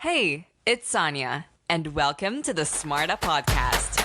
Hey, it's Sonia, and welcome to the SMARTA Podcast.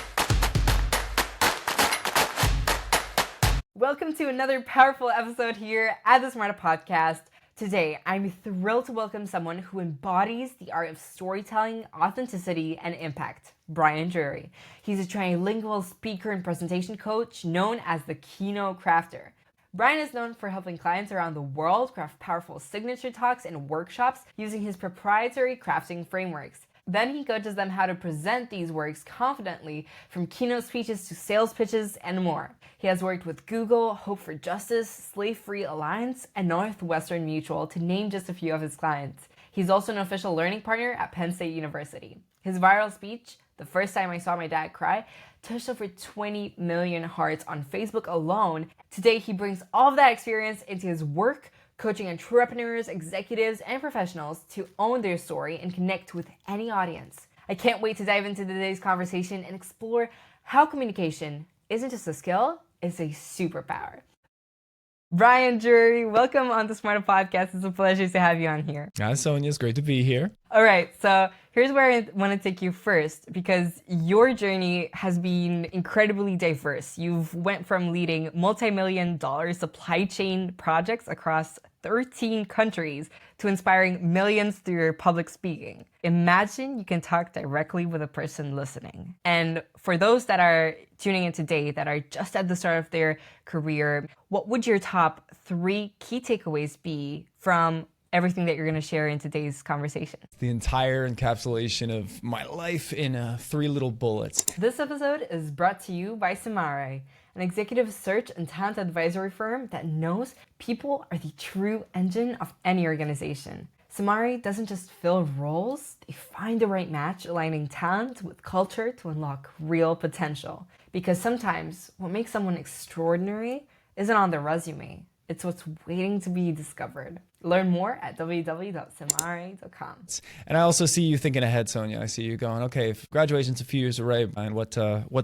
Welcome to another powerful episode here at the SMARTA Podcast. Today, I'm thrilled to welcome someone who embodies the art of storytelling, authenticity, and impact, Brian Drury. He's a trilingual speaker and presentation coach known as the Keynote Crafter. Brian is known for helping clients around the world craft powerful signature talks and workshops using his proprietary crafting frameworks. Then he coaches them how to present these works confidently, from keynote speeches to sales pitches and more. He has worked with Google, Hope for Justice, Slave Free Alliance, and Northwestern Mutual, to name just a few of his clients. He's also an official learning partner at Penn State University. His viral speech, "The First Time I Saw My Dad Cry," touched over 20 million hearts on Facebook alone. Today, he brings all of that experience into his work, coaching entrepreneurs, executives, and professionals to own their story and connect with any audience. I can't wait to dive into today's conversation and explore how communication isn't just a skill, it's a superpower. Brian Drury, welcome on the SMARTA Podcast. It's a pleasure to have you on here. Hi, Sonia. It's great to be here. All right, so here's where I want to take you first, because your journey has been incredibly diverse. You've went from leading multi-million-dollar supply chain projects across 13 countries to inspiring millions through your public speaking. Imagine you can talk directly with a person listening. And for those that are tuning in today that are just at the start of their career, what would your top 3 key takeaways be from everything that you're going to share in today's conversation? The entire encapsulation of my life in 3 little bullets. This episode is brought to you by SMARTA, an executive search and talent advisory firm that knows people are the true engine of any organization. SMARTA doesn't just fill roles, they find the right match, aligning talent with culture to unlock real potential. Because sometimes what makes someone extraordinary isn't on their resume, it's what's waiting to be discovered. Learn more at www.smara.com. And I also see you thinking ahead, Sonia. I see you going, okay, if graduation's a few years away, and what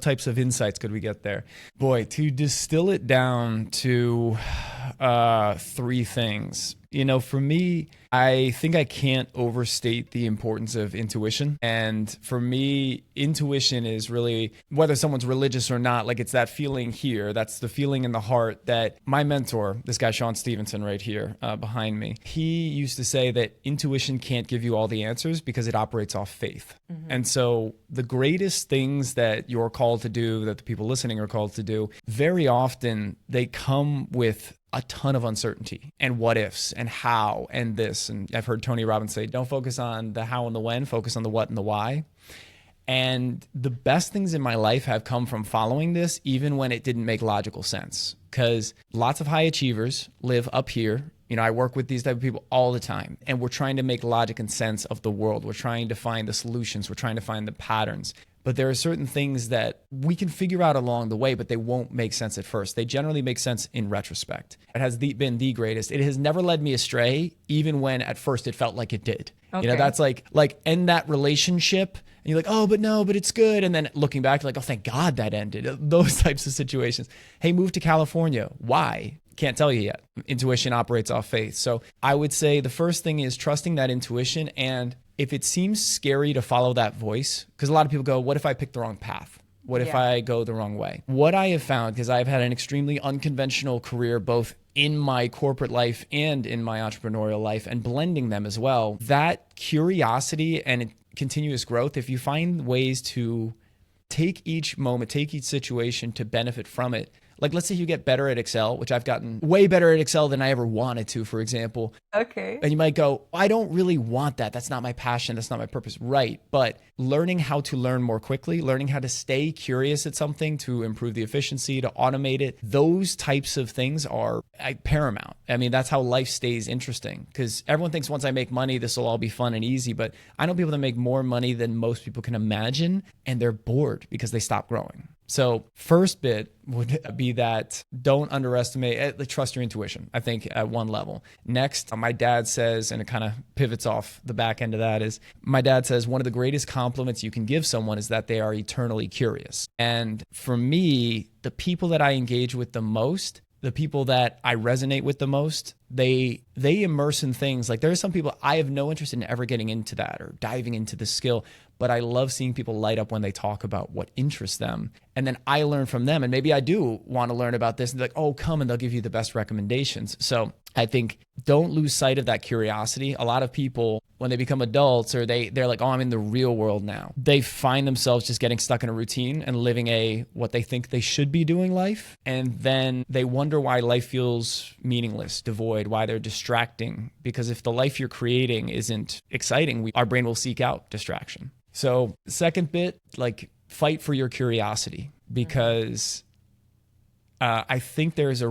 types of insights could we get there? Boy, to distill it down to 3 things. You know, for me, I think I can't overstate the importance of intuition. And for me, intuition is really, whether someone's religious or not, like it's that feeling here. That's the feeling in the heart that my mentor, this guy, Sean Stevenson right here behind me, he used to say that intuition can't give you all the answers because it operates off faith. Mm-hmm. And so the greatest things that you're called to do, that the people listening are called to do, very often they come with a ton of uncertainty and what ifs and how and this. And I've heard Tony Robbins say, don't focus on the how and the when, focus on the what and the why. And the best things in my life have come from following this, even when it didn't make logical sense. Because lots of high achievers live up here. You know, I work with these type of people all the time, and we're trying to make logic and sense of the world. We're trying to find the solutions. We're trying to find the patterns. But there are certain things that we can figure out along the way, but they won't make sense at first. They generally make sense in retrospect. It has been the greatest. It has never led me astray, even when at first it felt like it did. Okay. You know, that's like end that relationship, and you're like, oh, but no, but it's good. And then looking back, you're like, oh, thank God that ended. Those types of situations. Hey, move to California. Why? Can't tell you yet. Intuition operates off faith. So I would say the first thing is trusting that intuition. And if it seems scary to follow that voice, because a lot of people go, what if I pick the wrong path? What if I go the wrong way? What I have found, because I've had an extremely unconventional career, both in my corporate life and in my entrepreneurial life, and blending them as well, that curiosity and continuous growth, if you find ways to take each moment, take each situation to benefit from it. Like, let's say you get better at Excel, which I've gotten way better at Excel than I ever wanted to, for example. Okay. And you might go, I don't really want that. That's not my passion. That's not my purpose. Right. But learning how to learn more quickly, learning how to stay curious at something to improve the efficiency, to automate it, those types of things are paramount. I mean, that's how life stays interesting, because everyone thinks once I make money, this will all be fun and easy. But I know people that make more money than most people can imagine, and they're bored because they stop growing. So first bit would be that don't underestimate, trust your intuition, I think, at one level. Next, my dad says, and it kind of pivots off the back end of that, is my dad says one of the greatest compliments you can give someone is that they are eternally curious. And for me, the people that I engage with the most, the people that I resonate with the most, they immerse in things. Like there are some people I have no interest in ever getting into that or diving into the skill, but I love seeing people light up when they talk about what interests them. And then I learn from them. And maybe I do want to learn about this and they're like, oh, come, and they'll give you the best recommendations. So I think don't lose sight of that curiosity. A lot of people, when they become adults or they're like, oh, I'm in the real world now, they find themselves just getting stuck in a routine and living what they think they should be doing life. And then they wonder why life feels meaningless, devoid, why they're distracting. Because if the life you're creating isn't exciting, our brain will seek out distraction. So second bit, like fight for your curiosity, because I think there's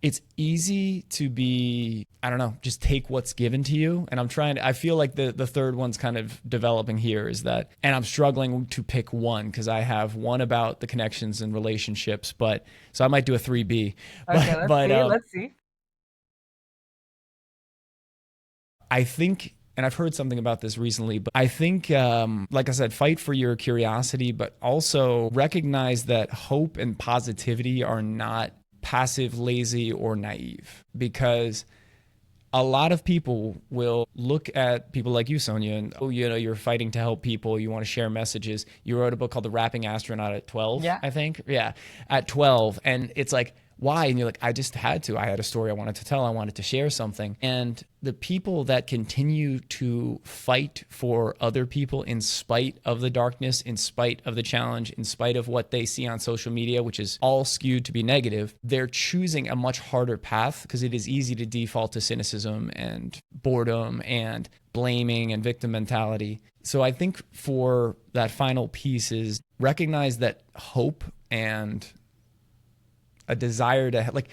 it's easy to be, I don't know, just take what's given to you. And I feel like the third one's kind of developing here is that, and I'm struggling to pick one because I have one about the connections and relationships, so I might do a 3B. Okay, let's see. I think, and I've heard something about this recently, but I think, like I said, fight for your curiosity, but also recognize that hope and positivity are not passive, lazy, or naive. Because a lot of people will look at people like you, Sonia, and, oh, you're fighting to help people. You want to share messages. You wrote a book called The Rapping Astronaut at 12, yeah. I think. Yeah, at 12. And it's like, why? And you're like, I just had to. I had a story I wanted to tell. I wanted to share something. And the people that continue to fight for other people in spite of the darkness, in spite of the challenge, in spite of what they see on social media, which is all skewed to be negative, they're choosing a much harder path because it is easy to default to cynicism and boredom and blaming and victim mentality. So I think for that final piece is recognize that hope and a desire to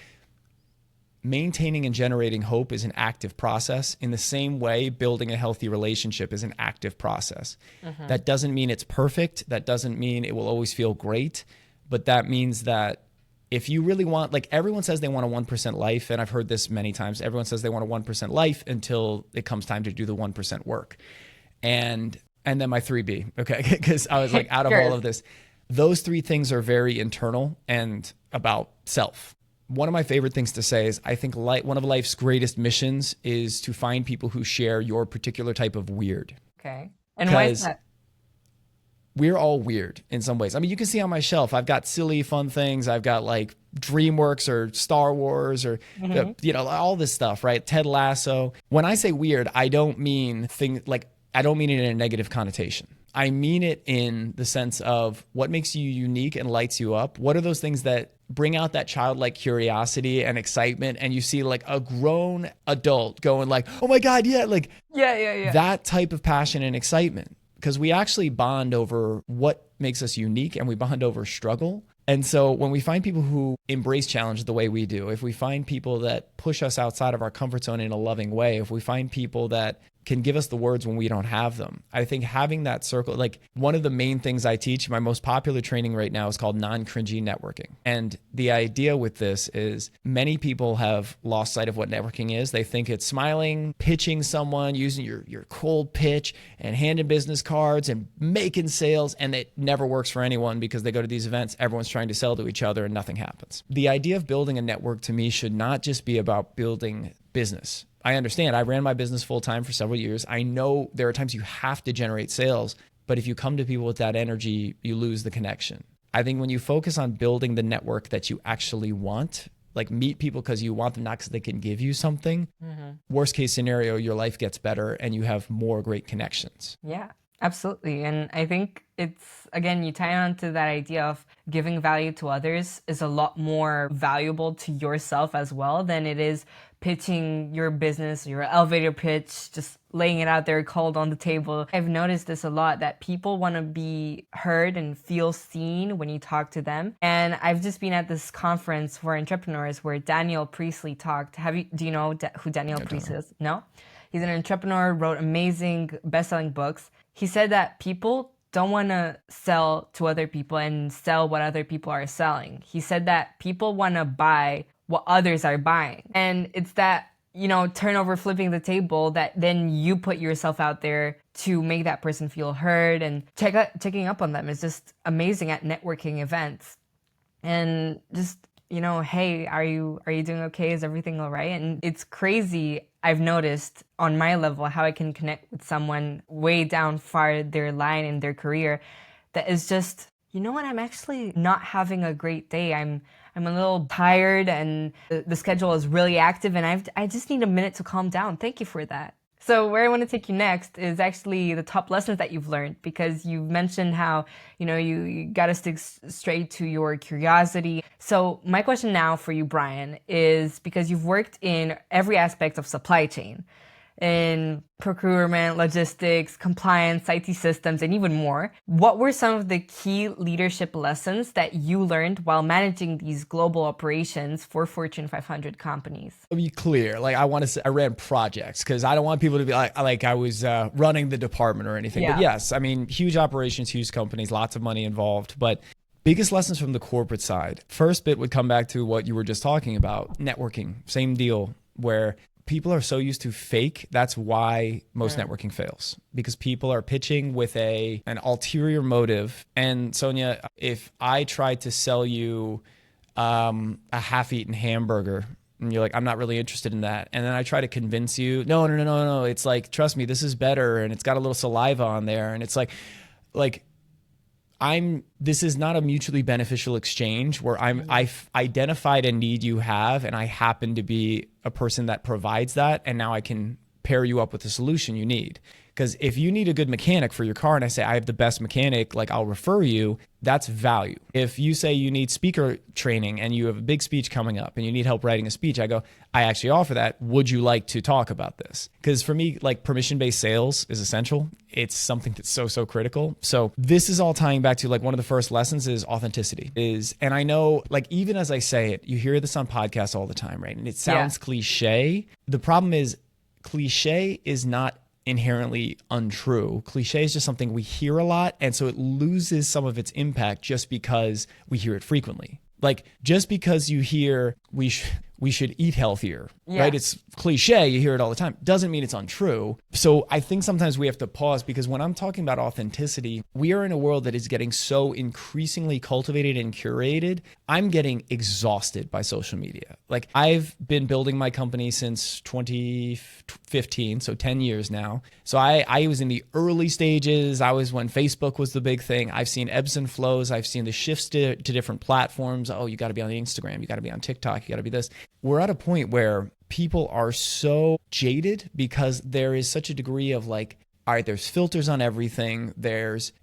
maintaining and generating hope is an active process. In the same way, building a healthy relationship is an active process. Mm-hmm. That doesn't mean it's perfect. That doesn't mean it will always feel great. But that means that if you really want, everyone says they want a 1% life, and I've heard this many times, everyone says they want a 1% life until it comes time to do the 1% work. And then my 3B, okay? Because I was like, out of all of this, those three things are very internal and about self. One of my favorite things to say is I think one of life's greatest missions is to find people who share your particular type of weird. Okay. And why is that? We're all weird in some ways. I mean, you can see on my shelf, I've got silly, fun things. I've got DreamWorks or Star Wars or, all this stuff, right? Ted Lasso. When I say weird, I don't mean I don't mean it in a negative connotation. I mean it in the sense of what makes you unique and lights you up. What are those things that bring out that childlike curiosity and excitement, and you see a grown adult going oh my God, yeah, yeah. That type of passion and excitement. Because we actually bond over what makes us unique, and we bond over struggle. And so when we find people who embrace challenge the way we do, if we find people that push us outside of our comfort zone in a loving way, if we find people that can give us the words when we don't have them, I think having that circle, one of the main things I teach, my most popular training right now is called non-cringy networking. And the idea with this is many people have lost sight of what networking is. They think it's smiling, pitching someone, using your cold pitch and handing business cards and making sales. And it never works for anyone because they go to these events, everyone's trying to sell to each other and nothing happens. The idea of building a network to me should not just be about building business. I understand. I ran my business full time for several years. I know there are times you have to generate sales, but if you come to people with that energy, you lose the connection. I think when you focus on building the network that you actually want, meet people because you want them, not because they can give you something, worst case scenario, your life gets better and you have more great connections. Yeah, absolutely. And I think it's, again, you tie on to that idea of giving value to others is a lot more valuable to yourself as well than it is pitching your business, your elevator pitch, just laying it out there cold on the table. I've noticed this a lot, that people want to be heard and feel seen when you talk to them. And I've just been at this conference for entrepreneurs where Daniel Priestley talked. Do you know who Daniel Priestley is? No? He's an entrepreneur, wrote amazing best-selling books. He said that people don't want to sell to other people and sell what other people are selling. He said that people want to buy what others are buying. And it's that, turnover, flipping the table, that then you put yourself out there to make that person feel heard, and checking up on them is just amazing at networking events. And just hey, are you doing okay? Is everything all right? And it's crazy. I've noticed on my level how I can connect with someone way down far their line in their career that is just, you know what, I'm actually not having a great day. I'm a little tired and the schedule is really active and I just need a minute to calm down. Thank you for that. So where I want to take you next is actually the top lessons that you've learned, because you've mentioned how, you got to stick straight to your curiosity. So my question now for you, Brian, is because you've worked in every aspect of supply chain, in procurement, logistics, compliance, IT systems, and even more. What were some of the key leadership lessons that you learned while managing these global operations for Fortune 500 companies? To be clear, I ran projects because I don't want people to be like I was running the department or anything. Yeah. But yes, I mean, huge operations, huge companies, lots of money involved. But biggest lessons from the corporate side. First bit would come back to what you were just talking about, networking. Same deal, where people are so used to fake. That's why most networking fails, because people are pitching with an ulterior motive. And Sonia, if I tried to sell you a half-eaten hamburger and you're like, I'm not really interested in that, and then I try to convince you, no, it's like, trust me, this is better, and it's got a little saliva on there, and it's like this is not a mutually beneficial exchange where I've identified a need you have and I happen to be a person that provides that, and now I can pair you up with the solution you need. Because if you need a good mechanic for your car and I say I have the best mechanic, I'll refer you, that's value. If you say you need speaker training and you have a big speech coming up and you need help writing a speech, I go, I actually offer that. Would you like to talk about this? Because for me, permission-based sales is essential. It's something that's so critical. So this is all tying back to one of the first lessons is authenticity. And I know even as I say it, you hear this on podcasts all the time, right? And it sounds cliche. The problem is cliche is not inherently untrue. Cliche is just something we hear a lot, and so it loses some of its impact just because we hear it frequently. Just because you hear we should eat healthier, right? It's cliche, you hear it all the time. Doesn't mean it's untrue. So I think sometimes we have to pause, because when I'm talking about authenticity, we are in a world that is getting so increasingly cultivated and curated. I'm getting exhausted by social media. I've been building my company since 2015, so 10 years now. So I was in the early stages. I was when Facebook was the big thing. I've seen ebbs and flows. I've seen the shifts to different platforms. Oh, you got to be on Instagram. You got to be on TikTok. You got to be this. We're at a point where people are so jaded because there is such a degree of all right, there's filters on everything.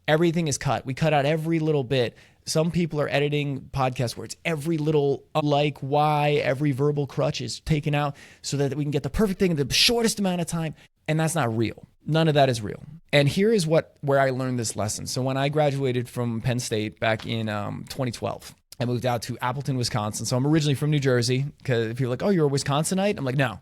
Everything is cut. We cut out every little bit. Some people are editing podcasts where it's every little why, every verbal crutch is taken out so that we can get the perfect thing in the shortest amount of time. And that's not real. None of that is real. And here is where I learned this lesson. So when I graduated from Penn State back in 2012, I moved out to Appleton, Wisconsin. So I'm originally from New Jersey, because people are like, oh, you're a Wisconsinite? I'm like, no.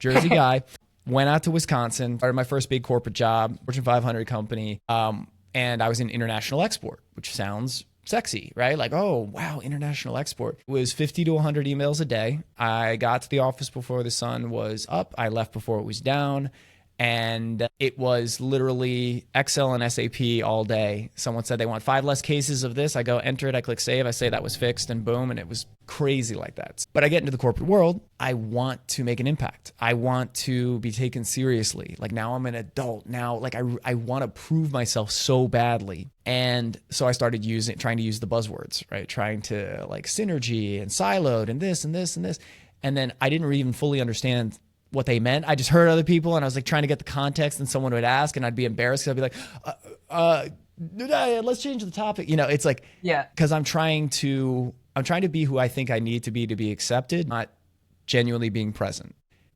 Jersey guy. Went out to Wisconsin, started my first big corporate job, Fortune 500 company. And I was in international export, which sounds sexy, right? Oh, wow, international export. It was 50 to 100 emails a day. I got to the office before the sun was up. I left before it was down. And it was literally Excel and SAP all day. Someone said they want 5 less cases of this. I go enter it, I click save, I say that was fixed, and boom, and it was crazy like that. But I get into the corporate world. I want to make an impact. I want to be taken seriously. Now I'm an adult. Now, I want to prove myself so badly. And so I started trying to use the buzzwords, right? Trying to synergy and siloed and this and this and this. And then I didn't even fully understand what they meant. I just heard other people and I was trying to get the context, and someone would ask and I'd be embarrassed because I'd be like, let's change the topic. It's because I'm trying to be who I think I need to be accepted, not genuinely being present.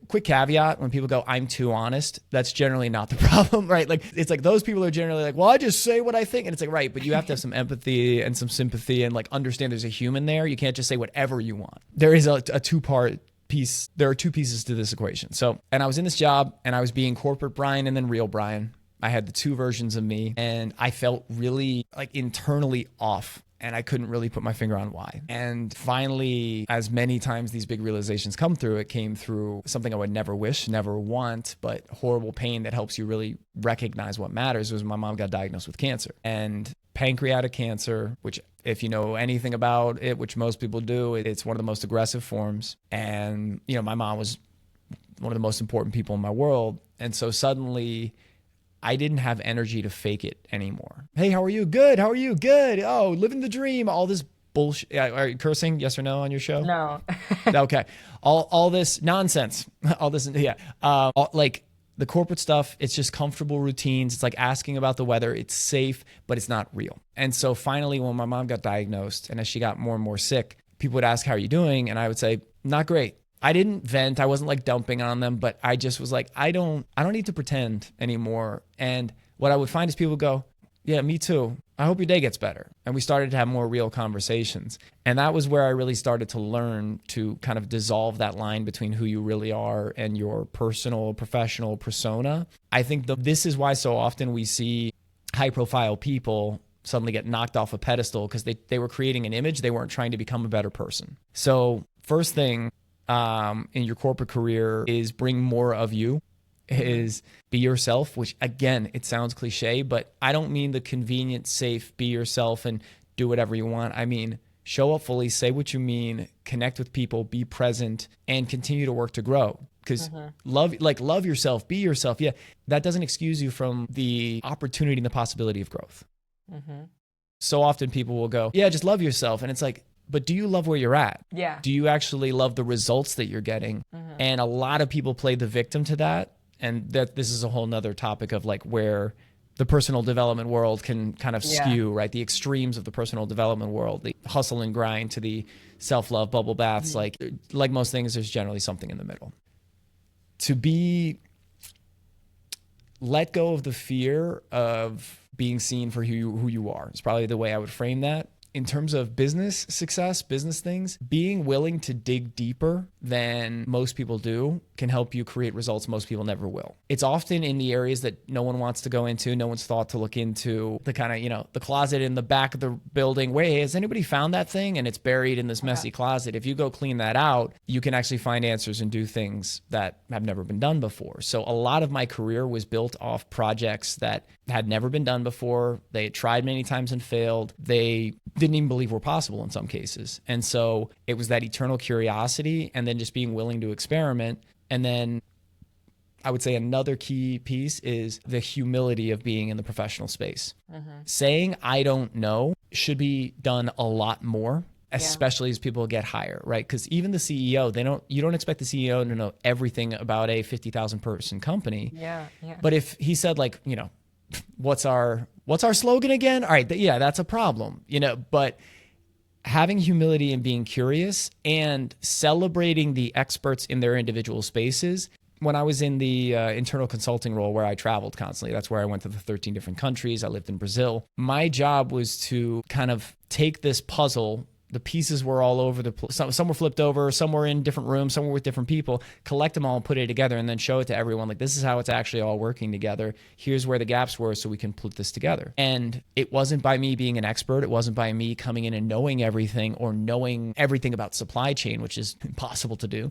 Quick caveat, when people go, I'm too honest, that's generally not the problem, right? It's those people are generally well, I just say what I think. And it's right, but you have to have some empathy and some sympathy and understand there's a human there. You can't just say whatever you want. There is a two-part piece. There are 2 pieces to this equation. So, and I was in this job and I was being corporate Brian and then real Brian. I had the 2 versions of me, and I felt really internally off, and I couldn't really put my finger on why. And finally, as many times these big realizations come through, it came through something I would never wish, never want, but horrible pain that helps you really recognize what matters. Was my mom got diagnosed with cancer. And pancreatic cancer, which if you know anything about it, which most people do, it's one of the most aggressive forms. And, my mom was one of the most important people in my world. And so suddenly I didn't have energy to fake it anymore. Hey, how are you? Good. How are you? Good. Oh, living the dream. All this bullshit. Are you cursing? Yes or no on your show? No. Okay. All this nonsense. All this. Yeah. Like the corporate stuff, it's just comfortable routines. It's like asking about the weather. It's safe, but it's not real. And so finally, when my mom got diagnosed and as she got more and more sick, people would ask, how are you doing? And I would say, not great. I didn't vent. I wasn't like dumping on them, but I just was like, I don't need to pretend anymore. And what I would find is people would go, yeah, me too. I hope your day gets better. And we started to have more real conversations. And that was where I really started to learn to kind of dissolve that line between who you really are and your personal, professional persona. I think this is why so often we see high profile people suddenly get knocked off a pedestal because they were creating an image. They weren't trying to become a better person. So first thing in your corporate career is bring more of you, is be yourself, which again, it sounds cliche, but I don't mean the convenient, safe, be yourself and do whatever you want. I mean, show up fully, say what you mean, connect with people, be present, and continue to work to grow. Because love yourself, be yourself. Yeah, that doesn't excuse you from the opportunity and the possibility of growth. So often people will go, yeah, just love yourself. And it's like, but do you love where you're at? Yeah. Do you actually love the results that you're getting? And a lot of people play the victim to that. And that this is a whole nother topic of like where the personal development world can kind of skew, right? The extremes of the personal development world, the hustle and grind to the self-love bubble baths. Like most things, there's generally something in the middle. Let go of the fear of being seen for who you are. It's probably the way I would frame that. In terms of business success, business things, being willing to dig deeper than most people do can help you create results most people never will. It's often in the areas that no one wants to go into, no one's thought to look into, the kind of, the closet in the back of the building. Wait, has anybody found that thing? And it's buried in this messy closet. If you go clean that out, you can actually find answers and do things that have never been done before. So a lot of my career was built off projects that had never been done before. They had tried many times and failed. They didn't even believe were possible in some cases. And so it was that eternal curiosity and then just being willing to experiment. And then I would say another key piece is the humility of being in the professional space. Saying I don't know should be done a lot more, especially as people get higher, right? Because even the CEO, you don't expect the CEO to know everything about a 50,000 person company. Yeah. But if he said like, what's our slogan again? All right, that's a problem, but having humility and being curious and celebrating the experts in their individual spaces. When I was in the internal consulting role where I traveled constantly, that's where I went to the 13 different countries. I lived in Brazil. My job was to kind of take this puzzle. The pieces were all over the place. Some were flipped over, some were in different rooms, some were with different people, collect them all and put it together and then show it to everyone. Like, this is how it's actually all working together. Here's where the gaps were so we can put this together. And it wasn't by me being an expert. It wasn't by me coming in and knowing everything or knowing everything about supply chain, which is impossible to do.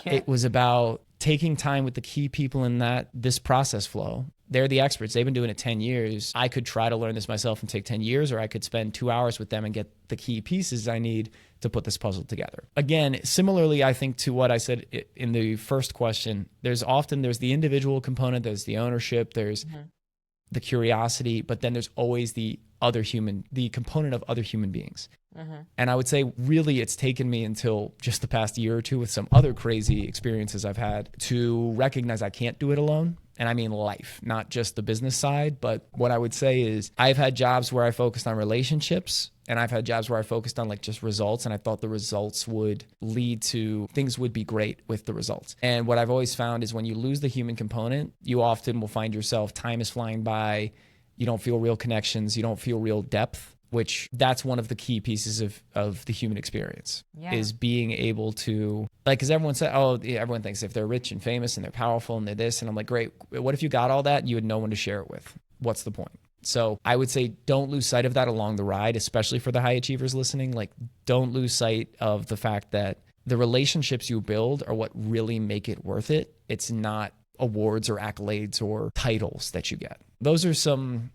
It was about taking time with the key people in this process flow. They're the experts. They've been doing it 10 years. I could try to learn this myself and take 10 years, or I could spend 2 hours with them and get the key pieces I need to put this puzzle together. Again, similarly, I think to what I said in the first question, there's the individual component, there's the ownership, there's the curiosity, but then there's always the component of other human beings. And I would say really it's taken me until just the past year or two with some other crazy experiences I've had to recognize I can't do it alone. And I mean life, not just the business side. But what I would say is I've had jobs where I focused on relationships and I've had jobs where I focused on like just results. And I thought the results would lead to things would be great with the results. And what I've always found is when you lose the human component, you often will find yourself, time is flying by. You don't feel real connections. You don't feel real depth. Which that's one of the key pieces of the human experience is being able to, like, because everyone said, everyone thinks if they're rich and famous and they're powerful and they're this, and I'm like, great. What if you got all that and you had no one to share it with? What's the point? So I would say don't lose sight of that along the ride, especially for the high achievers listening. Like, don't lose sight of the fact that the relationships you build are what really make it worth it. It's not awards or accolades or titles that you get. Those are some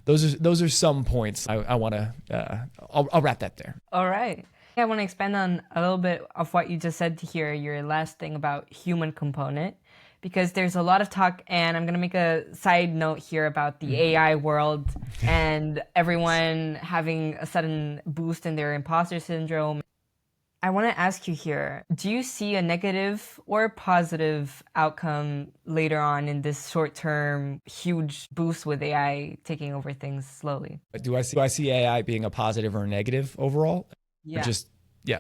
those are some points I want to, I'll wrap that there. All right. I want to expand on a little bit of what you just said here, your last thing about human component, because there's a lot of talk, and I'm going to make a side note here about the AI world and everyone having a sudden boost in their imposter syndrome. I want to ask you here, do you see a negative or positive outcome later on in this short-term huge boost with AI taking over things slowly? Do I see AI being a positive or a negative overall? Yeah. Yeah.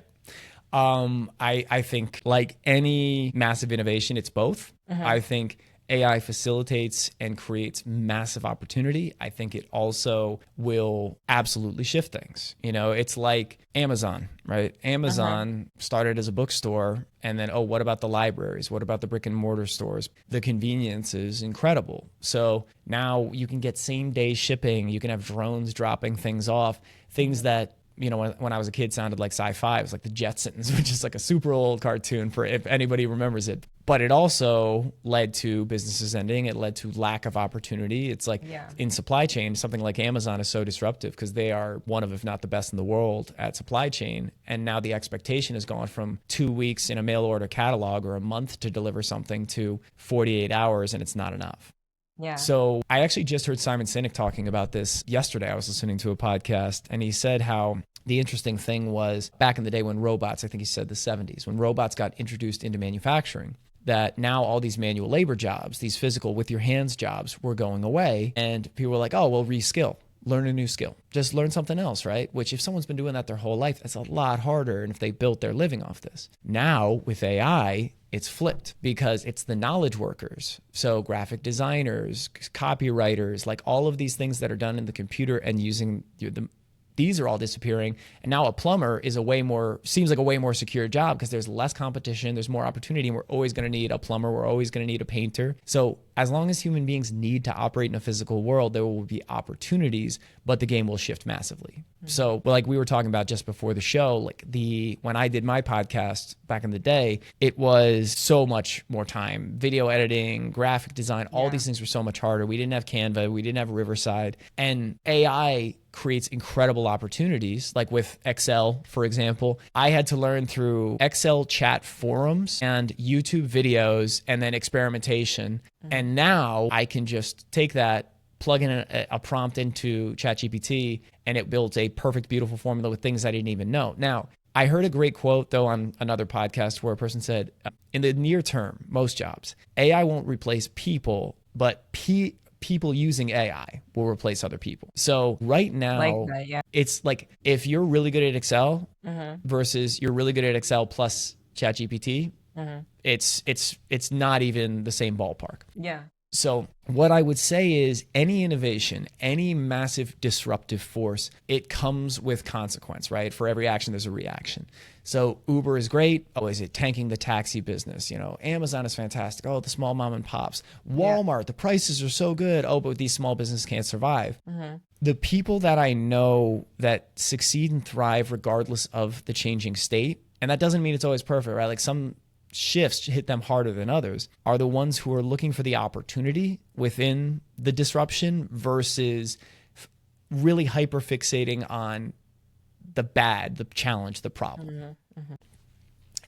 I think like any massive innovation, it's both. I think AI facilitates and creates massive opportunity. I think it also will absolutely shift things. You know, it's like Amazon, right? Amazon started as a bookstore, and then, what about the libraries? What about the brick and mortar stores? The convenience is incredible. So now you can get same day shipping. You can have drones dropping things off, things that, you know, when I was a kid sounded like sci-fi. It was like the Jetsons, which is like a super old cartoon for if anybody remembers it. But it also led to businesses ending. It led to lack of opportunity. It's like in supply chain, something like Amazon is so disruptive because they are one of, if not the best in the world at supply chain. And now the expectation has gone from 2 weeks in a mail order catalog or a month to deliver something to 48 hours, and it's not enough. Yeah. So I actually just heard Simon Sinek talking about this yesterday. I was listening to a podcast, and he said how the interesting thing was back in the day when robots, I think he said the 70s, when robots got introduced into manufacturing, that now all these manual labor jobs, these physical with your hands jobs were going away. And people were like, oh, well, reskill, learn a new skill, just learn something else, right? Which if someone's been doing that their whole life, it's a lot harder. And if they built their living off this. Now with AI, it's flipped because it's the knowledge workers. So graphic designers, copywriters, like all of these things that are done in the computer and using these are all disappearing. And now a plumber is seems like a way more secure job because there's less competition, there's more opportunity, and we're always going to need a plumber, we're always going to need a painter. So as long as human beings need to operate in a physical world, there will be opportunities, but the game will shift massively. So like we were talking about just before the show, like when I did my podcast back in the day, it was so much more time. Video editing, graphic design, all these things were so much harder. We didn't have Canva, we didn't have Riverside, and AI creates incredible opportunities. Like with Excel, for example, I had to learn through Excel chat forums and YouTube videos and then experimentation. And now I can just take that, plug in a prompt into ChatGPT, and it builds a perfect, beautiful formula with things I didn't even know. Now, I heard a great quote, though, on another podcast where a person said, in the near term, most jobs, AI won't replace people, but people using AI will replace other people. So right now, it's like if you're really good at Excel versus you're really good at Excel plus ChatGPT, it's not even the same ballpark. Yeah. So what I would say is any innovation, any massive disruptive force, it comes with consequence, right? For every action, there's a reaction. So Uber is great. Oh, is it tanking the taxi business? You know, Amazon is fantastic. Oh, the small mom and pops. Walmart, the prices are so good. Oh, but these small businesses can't survive. The people that I know that succeed and thrive regardless of the changing state, and that doesn't mean it's always perfect, right? Like some shifts hit them harder than others, are the ones who are looking for the opportunity within the disruption versus really hyper fixating on the bad, the challenge, the problem.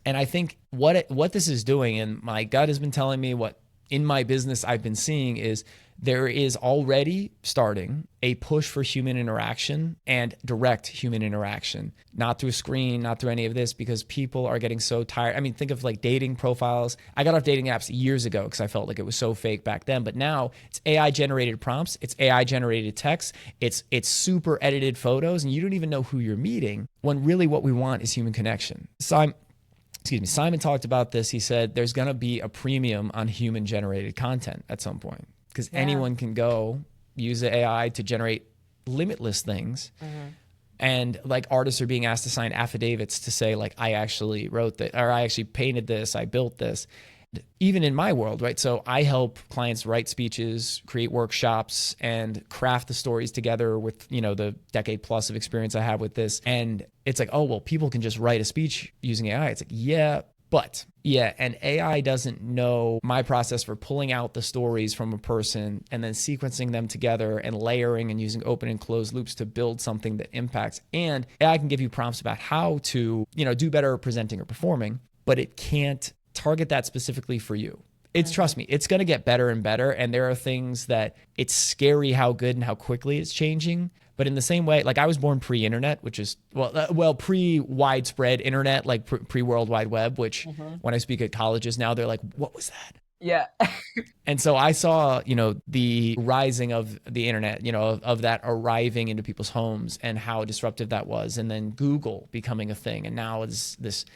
And I think what this is doing, and my gut has been telling me what in my business I've been seeing, is there is already starting a push for human interaction and direct human interaction, not through a screen, not through any of this, because people are getting so tired. I mean, think of like dating profiles. I got off dating apps years ago because I felt like it was so fake back then, but now it's AI generated prompts, it's AI generated text, it's super edited photos, and you don't even know who you're meeting, when really what we want is human connection. Simon talked about this. He said there's going to be a premium on human generated content at some point, because anyone can go use the AI to generate limitless things. And like artists are being asked to sign affidavits to say like, I actually wrote that, or I actually painted this, I built this. Even in my world, right? So I help clients write speeches, create workshops, and craft the stories together with, you know, the decade plus of experience I have with this. And it's like, oh, well, people can just write a speech using AI. It's like, yeah, But yeah, and AI doesn't know my process for pulling out the stories from a person and then sequencing them together and layering and using open and closed loops to build something that impacts. And AI can give you prompts about how to, do better presenting or performing, but it can't target that specifically for you. Trust me, it's going to get better and better. And there are things that it's scary how good and how quickly it's changing. But in the same way, like I was born pre-internet, which is, pre-widespread internet, like pre-World Wide Web, which when I speak at colleges now, they're like, what was that? Yeah. And so I saw, the rising of the internet, of that arriving into people's homes and how disruptive that was. And then Google becoming a thing. And now this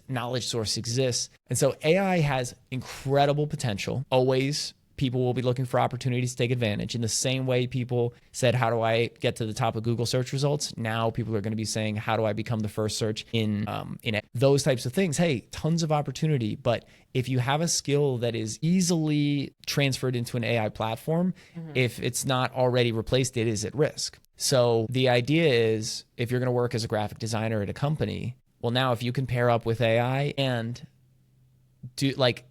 knowledge source exists. And so AI has incredible potential. Always people will be looking for opportunities to take advantage. In the same way people said, how do I get to the top of Google search results? Now people are going to be saying, how do I become the first search in it? Those types of things. Hey, tons of opportunity. But if you have a skill that is easily transferred into an AI platform, if it's not already replaced, it is at risk. So the idea is if you're going to work as a graphic designer at a company, well, now if you can pair up with AI and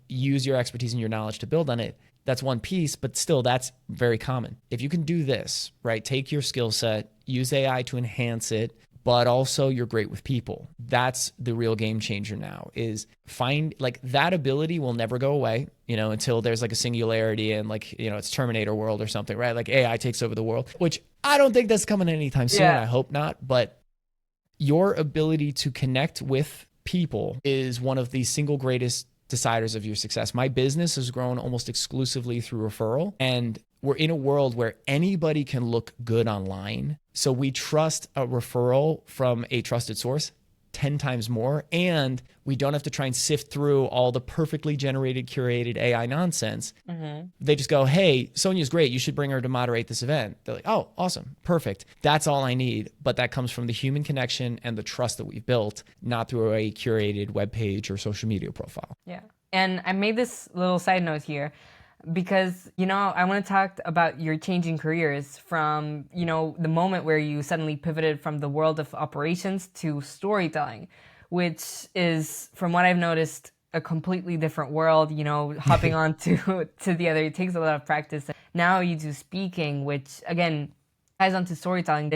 use your expertise and your knowledge to build on it, that's one piece, but still that's very common. If you can do this, right, take your skill set, use AI to enhance it, but also you're great with people. That's the real game changer now is find that ability will never go away, until there's a singularity and it's Terminator world or something, right? Like AI takes over the world, which I don't think that's coming anytime soon. Yeah. I hope not. But your ability to connect with people is one of the single greatest deciders of your success. My business has grown almost exclusively through referral, and we're in a world where anybody can look good online. So we trust a referral from a trusted source 10 times more, and we don't have to try and sift through all the perfectly generated, curated AI nonsense. They just go, hey, Sonia's great. You should bring her to moderate this event. They're like, oh, awesome. Perfect. That's all I need. But that comes from the human connection and the trust that we've built, not through a curated webpage or social media profile. Yeah. And I made this little side note here because, I want to talk about your changing careers from, the moment where you suddenly pivoted from the world of operations to storytelling, which is, from what I've noticed, a completely different world, hopping on to the other. It takes a lot of practice. Now you do speaking, which, again, ties onto storytelling.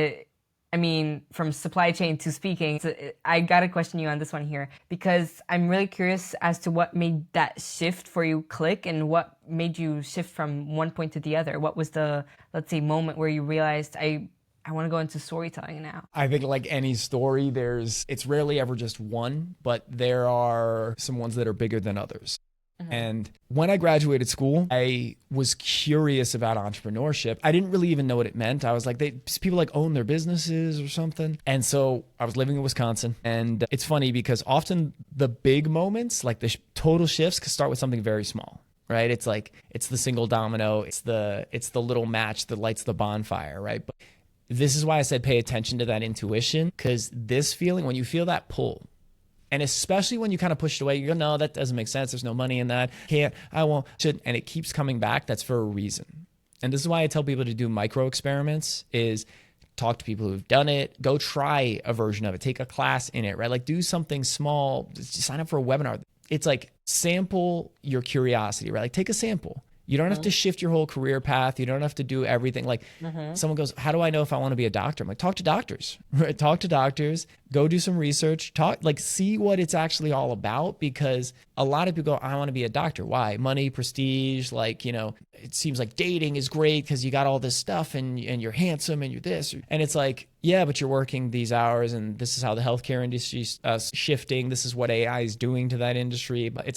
From supply chain to speaking, so I got to question you on this one here because I'm really curious as to what made that shift for you click and what made you shift from one point to the other. What was the, let's say, moment where you realized I want to go into storytelling now? I think like any story, it's rarely ever just one, but there are some ones that are bigger than others. And when I graduated school, I was curious about entrepreneurship. I didn't really even know what it meant. I was like, people own their businesses or something. And so I was living in Wisconsin. And it's funny because often the big moments, like the total shifts, can start with something very small, right? It's the single domino. It's the little match that lights the bonfire, right? But this is why I said pay attention to that intuition, because this feeling, when you feel that pull, and especially when you kind of push it away, you go, no, that doesn't make sense. There's no money in that. Can't, I won't, should. And it keeps coming back. That's for a reason. And this is why I tell people to do micro experiments is talk to people who've done it. Go try a version of it. Take a class in it, right? Do something small. Just sign up for a webinar. It's sample your curiosity, right? Take a sample. You don't have to shift your whole career path. You don't have to do everything. Someone goes, how do I know if I want to be a doctor? I'm like, talk to doctors, right? Talk to doctors, go do some research, see what it's actually all about, because a lot of people go, I want to be a doctor. Why? Money, prestige, it seems like dating is great because you got all this stuff and you're handsome and you're this. And it's like, yeah, but you're working these hours and this is how the healthcare industry is shifting. This is what AI is doing to that industry. But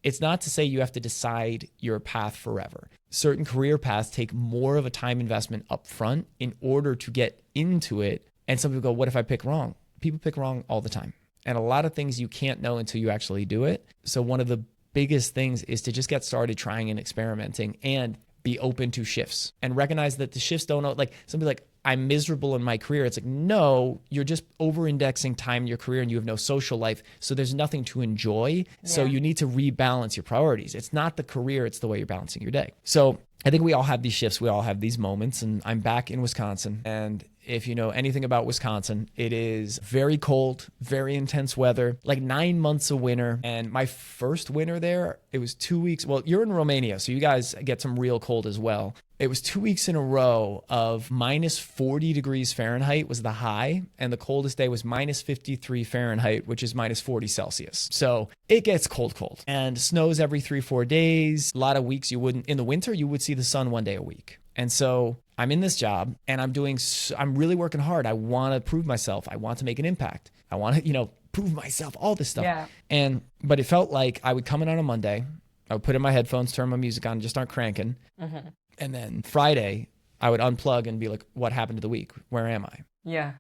it's not to say you have to decide your path forever. Certain career paths take more of a time investment up front in order to get into it. And some people go, what if I pick wrong? People pick wrong all the time. And a lot of things you can't know until you actually do it. So one of the biggest things is to just get started trying and experimenting and be open to shifts and recognize that the shifts don't know, somebody I'm miserable in my career. It's no, you're just over-indexing time in your career and you have no social life. So there's nothing to enjoy. Yeah. So you need to rebalance your priorities. It's not the career, it's the way you're balancing your day. So I think we all have these shifts. We all have these moments. And I'm back in Wisconsin. And if you know anything about Wisconsin, it is very cold, very intense weather, like 9 months of winter. And my first winter there, it was 2 weeks. Well, you're in Romania, so you guys get some real cold as well. It was 2 weeks in a row of minus 40 degrees Fahrenheit was the high. And the coldest day was minus 53 Fahrenheit, which is minus 40 Celsius. So it gets cold. And snows every 3-4 days. A lot of weeks you wouldn't, in the winter, you would see the sun one day a week. And so I'm in this job and I'm really working hard. I want to prove myself. I want to make an impact. I want to, prove myself, all this stuff. Yeah. But it felt like I would come in on a Monday, I would put in my headphones, turn my music on, and just start cranking. Mm-hmm. And then Friday, I would unplug and be like, what happened to the week? Where am I? Yeah.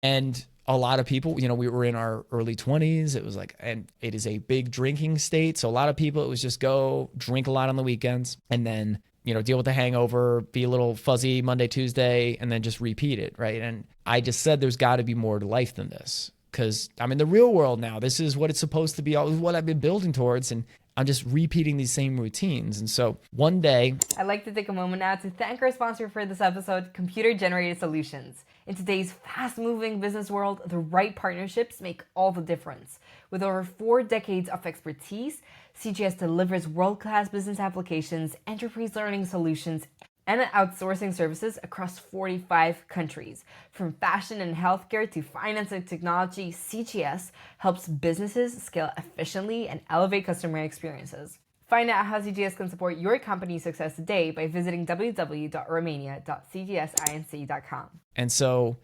And a lot of people, we were in our early 20s. It was like, and it is a big drinking state. So a lot of people, it was just go drink a lot on the weekends and then deal with the hangover, be a little fuzzy Monday, Tuesday, and then just repeat it, right? And I just said there's got to be more to life than this because I'm in the real world now. This is what it's supposed to be, what I've been building towards, and I'm just repeating these same routines. And so one day... I'd like to take a moment now to thank our sponsor for this episode, Computer Generated Solutions. In today's fast-moving business world, the right partnerships make all the difference. With over 4 decades of expertise, CGS delivers world-class business applications, enterprise learning solutions, and outsourcing services across 45 countries. From fashion and healthcare to finance and technology, CGS helps businesses scale efficiently and elevate customer experiences. Find out how CGS can support your company's success today by visiting www.romania.cgsinc.com. And so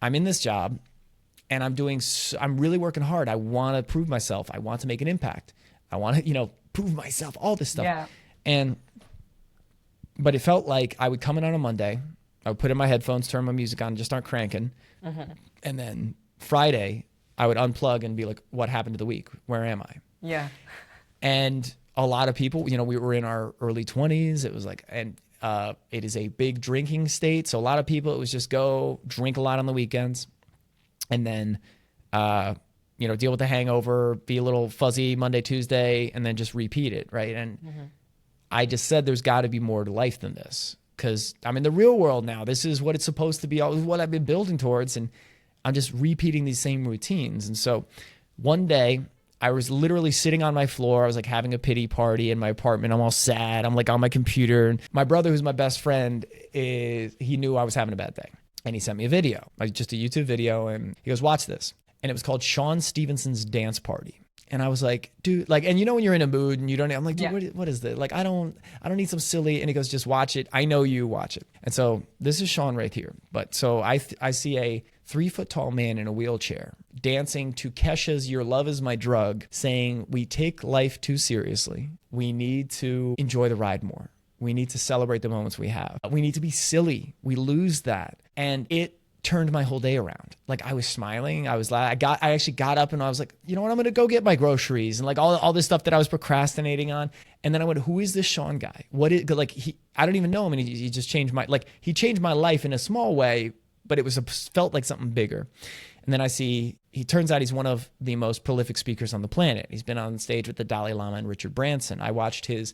I'm in this job and I'm really working hard. I want to prove myself. I want to make an impact. I want to, prove myself, all this stuff. Yeah. But it felt like I would come in on a Monday, I would put in my headphones, turn my music on, and just start cranking. Mm-hmm. And then Friday, I would unplug and be like, what happened to the week? Where am I? Yeah. And a lot of people, we were in our early 20s. It was like, and it is a big drinking state. So a lot of people, it was just go drink a lot on the weekends and then, deal with the hangover, be a little fuzzy Monday, Tuesday, and then just repeat it, right? And I just said there's got to be more to life than this because I'm in the real world now. This is what it's supposed to be, what I've been building towards, and I'm just repeating these same routines. And so one day, I was literally sitting on my floor. I was like having a pity party in my apartment. I'm all sad. I'm like on my computer. And my brother, who's my best friend, he knew I was having a bad day. And he sent me a video, like just a YouTube video. And he goes, watch this. And it was called Sean Stevenson's Dance Party. And I was like, dude, like, and when you're in a mood and you don't, I'm like, dude, what is this? Like, I don't need some silly. And he goes, just watch it. I know you watch it. And so this is Sean right here. But so I see a 3-foot-tall man in a wheelchair dancing to Kesha's Your Love Is My Drug, saying, we take life too seriously. We need to enjoy the ride more. We need to celebrate the moments we have. We need to be silly. We lose that. And it turned my whole day around. Like I was smiling. I was I actually got up and I was like, you know what? I'm going to go get my groceries and like all this stuff that I was procrastinating on. And then I went, who is this Sean guy? I don't even know him. And he just changed he changed my life in a small way, but it felt like something bigger. And then he turns out he's one of the most prolific speakers on the planet. He's been on stage with the Dalai Lama and Richard Branson. I watched his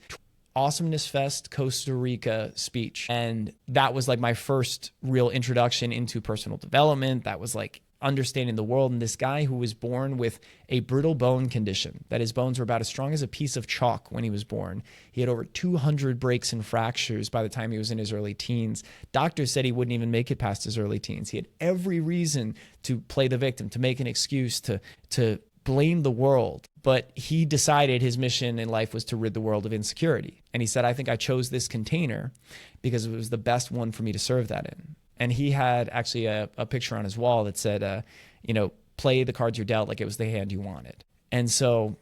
Awesomeness Fest Costa Rica speech. And that was like my first real introduction into personal development. That was like understanding the world. And this guy who was born with a brittle bone condition, that his bones were about as strong as a piece of chalk when he was born. He had over 200 breaks and fractures by the time he was in his early teens. Doctors said he wouldn't even make it past his early teens. He had every reason to play the victim, to make an excuse, to blame the world. But he decided his mission in life was to rid the world of insecurity. And he said, I think I chose this container because it was the best one for me to serve that in. And he had actually a picture on his wall that said, play the cards you're dealt like it was the hand you wanted. And so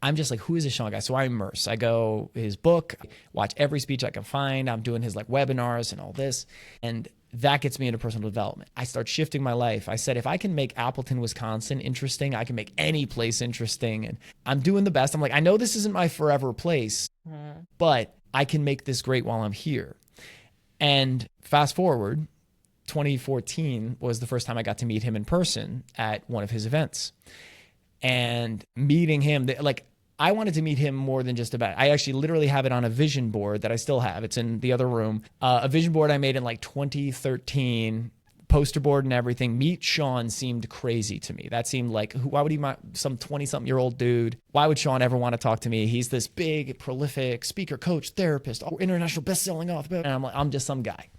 I'm just like, who is this Sean guy? So I immerse. I go his book, watch every speech I can find. I'm doing his like webinars and all this. And that gets me into personal development. I start shifting my life. I said, if I can make Appleton, Wisconsin interesting, I can make any place interesting. And I'm doing the best. I'm like, I know this isn't my forever place, but I can make this great while I'm here. And fast forward, 2014 was the first time I got to meet him in person at one of his events. And meeting him, like I wanted to meet him more than just about, I actually literally have it on a vision board that I still have. It's in the other room. A vision board I made in like 2013, poster board and everything. Meet Sean seemed crazy to me. That seemed like, why would he, some 20-something-year-old dude, why would Sean ever want to talk to me? He's this big, prolific speaker, coach, therapist, international best-selling author. And I'm like, I'm just some guy.